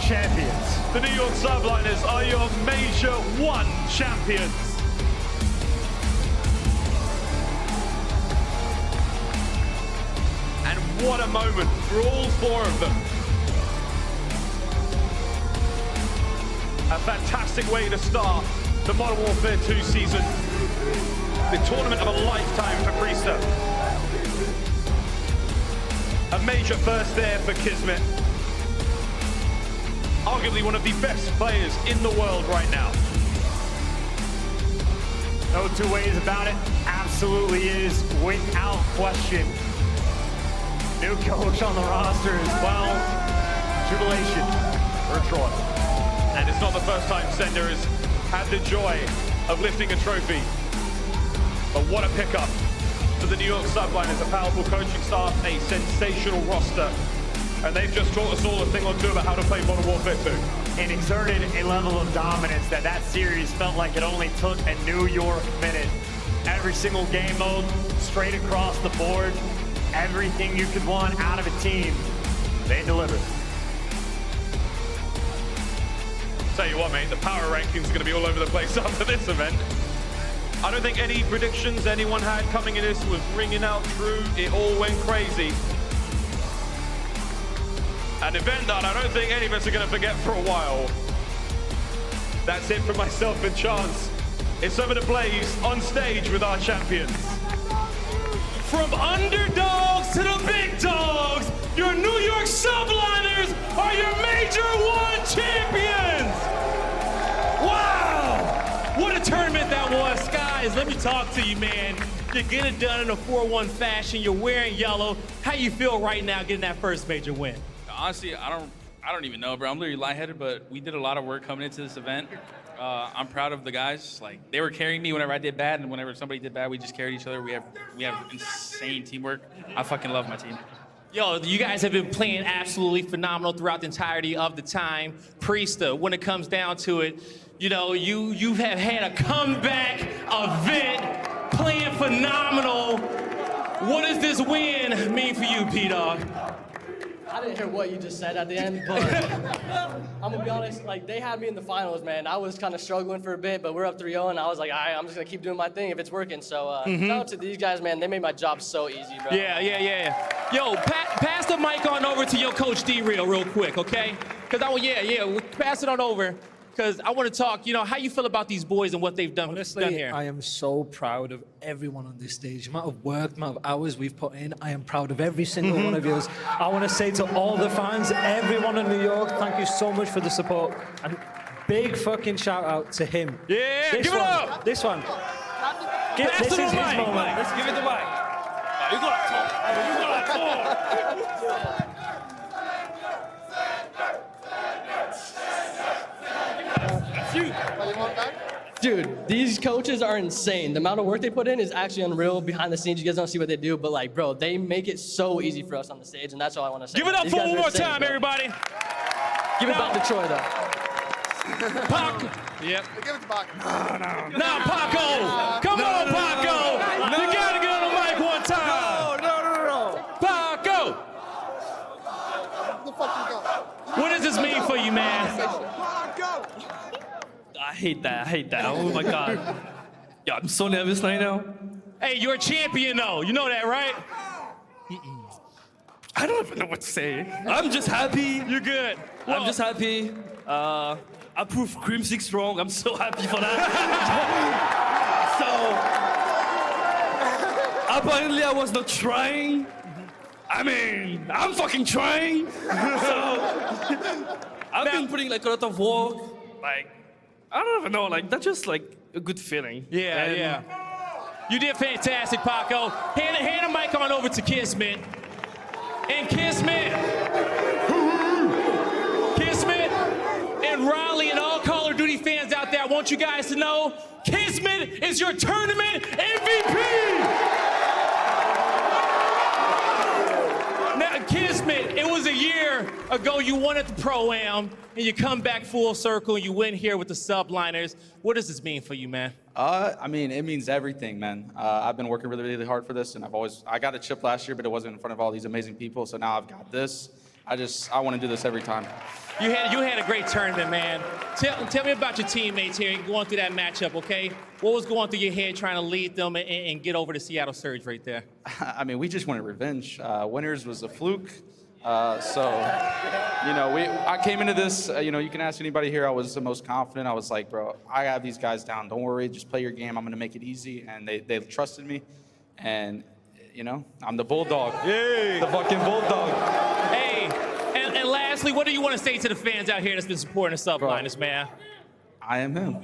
Champions. The New York Subliners are your Major 1 champions. And what a moment for all 4 of them. A fantastic way to start the Modern Warfare 2 season. The tournament of a lifetime for Priester. A major first there for Kismet. Arguably one of the best players in the world right now. No two ways about it. Absolutely is, without question. New coach on the roster as well. Jubilation for Troy. And it's not the first time Sender has had the joy of lifting a trophy. But what a pickup for the New York Subliners, a powerful coaching staff, a sensational roster. And they've just taught us all a thing or two about how to play Modern Warfare 2. And exerted a level of dominance that series felt like it only took a New York minute. Every single game mode, straight across the board, everything you could want out of a team, they delivered. Tell you what, mate, the power rankings are going to be all over the place after this event. I don't think any predictions anyone had coming in this was ringing out true. It all went crazy. An event that I don't think any of us are going to forget for a while. That's it for myself and Chance. It's over to Blaze on stage with our champions. From underdogs to the big dogs, your New York Subliners are your Major 1 champions! Wow! What a tournament that was. Skies, let me talk to you, man. You're getting it done in a 4-1 fashion. You're wearing yellow. How you feel right now getting that first major win? Honestly, I don't even know, bro. I'm literally lightheaded, but we did a lot of work coming into this event. I'm proud of the guys. Like, they were carrying me whenever I did bad, and whenever somebody did bad, we just carried each other. We have insane teamwork. I fucking love my team. Yo, you guys have been playing absolutely phenomenal throughout the entirety of the time. Priester, when it comes down to it, you know, you have had a comeback event, playing phenomenal. What does this win mean for you, P-Dog? I didn't hear what you just said at the end, but I'm gonna be honest, like, they had me in the finals, man. I was kind of struggling for a bit, but we're up 3-0, and I was like, all right, I'm just gonna keep doing my thing if it's working. So shout out to these guys, man. They made my job so easy, bro. Yeah. Yo, pass the mic on over to your coach D-Real quick, okay? Because pass it on over. Because I want to talk, you know, how you feel about these boys and what they've done here. I am so proud of everyone on this stage. The amount of work, the amount of hours we've put in, I am proud of every single one of yours. I want to say to all the fans, everyone in New York, thank you so much for the support. And big fucking shout out to him. Yeah, give it up! This one. Pass This it is on his mic. moment. Let's give it the mic. You gotta talk. You gotta talk. That's you. Dude, these coaches are insane. The amount of work they put in is actually unreal. Behind the scenes, you guys don't see what they do, but like, bro, they make it so easy for us on the stage, and that's all I want to say. Give it up These for guys one are more insane, time, bro. everybody. Give it back to Troy, though. Paco. Yep. Give it to Bach. Now, Paco. Come on, Paco. You got to get on the mic one time. No. Paco. Where the fuck you go? What does this mean for you, man? I hate that. Oh my God. Yeah, I'm so nervous right now. Hey, you're a champion, though. You know that, right? I don't even know what to say. I'm just happy. You're good. I'm just happy. I proved Crimson strong. I'm so happy for that. So, apparently I was not trying. I mean, I'm fucking trying. So, I've been putting like a lot of work. Like, I don't even know. Like, that's just like a good feeling. Yeah, And yeah. You did fantastic, Paco. Hand the mic on over to Kismet. And Kismet, and Raleigh and all Call of Duty fans out there, I want you guys to know, Kismet is your tournament MVP! Now, Kismet, it was a year ago you won at the Pro-Am, and you come back full circle, and you win here with the Subliners. What does this mean for you, man? I mean, it means everything, man. I've been working really, really hard for this, and I got a chip last year, but it wasn't in front of all these amazing people, so now I've got this. I want to do this every time. You had a great tournament, man. Tell me about your teammates here going through that matchup, okay? What was going through your head trying to lead them and get over the Seattle Surge right there? I mean, we just wanted revenge. Winners was a fluke. So, you know, I came into this, you know, you can ask anybody here, I was the most confident. I was like, bro, I have these guys down. Don't worry, just play your game. I'm going to make it easy. And they trusted me. And, you know, I'm the bulldog. Yay! The fucking bulldog. Hey, and lastly, what do you want to say to the fans out here that's been supporting the Subliners, man? I am him.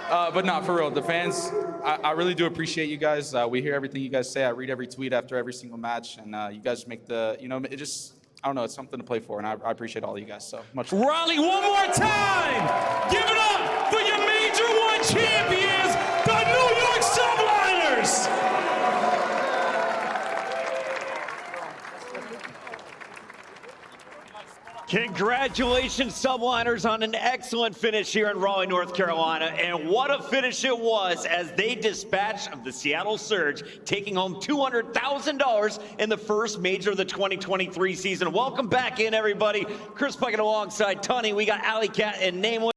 But not for real. The fans, I really do appreciate you guys. We hear everything you guys say. I read every tweet after every single match, and you guys make the, you know, it just, I don't know, it's something to play for, and I appreciate all of you guys so much. Raleigh, one more time! Give it up for your Major 1 champions, the New York Subliners! Congratulations, Subliners, on an excellent finish here in Raleigh, North Carolina. And what a finish it was as they dispatched of the Seattle Surge, taking home $200,000 in the first major of the 2023 season. Welcome back in, everybody. Chris Puckett alongside Tunney. We got Alley Cat and Nameless.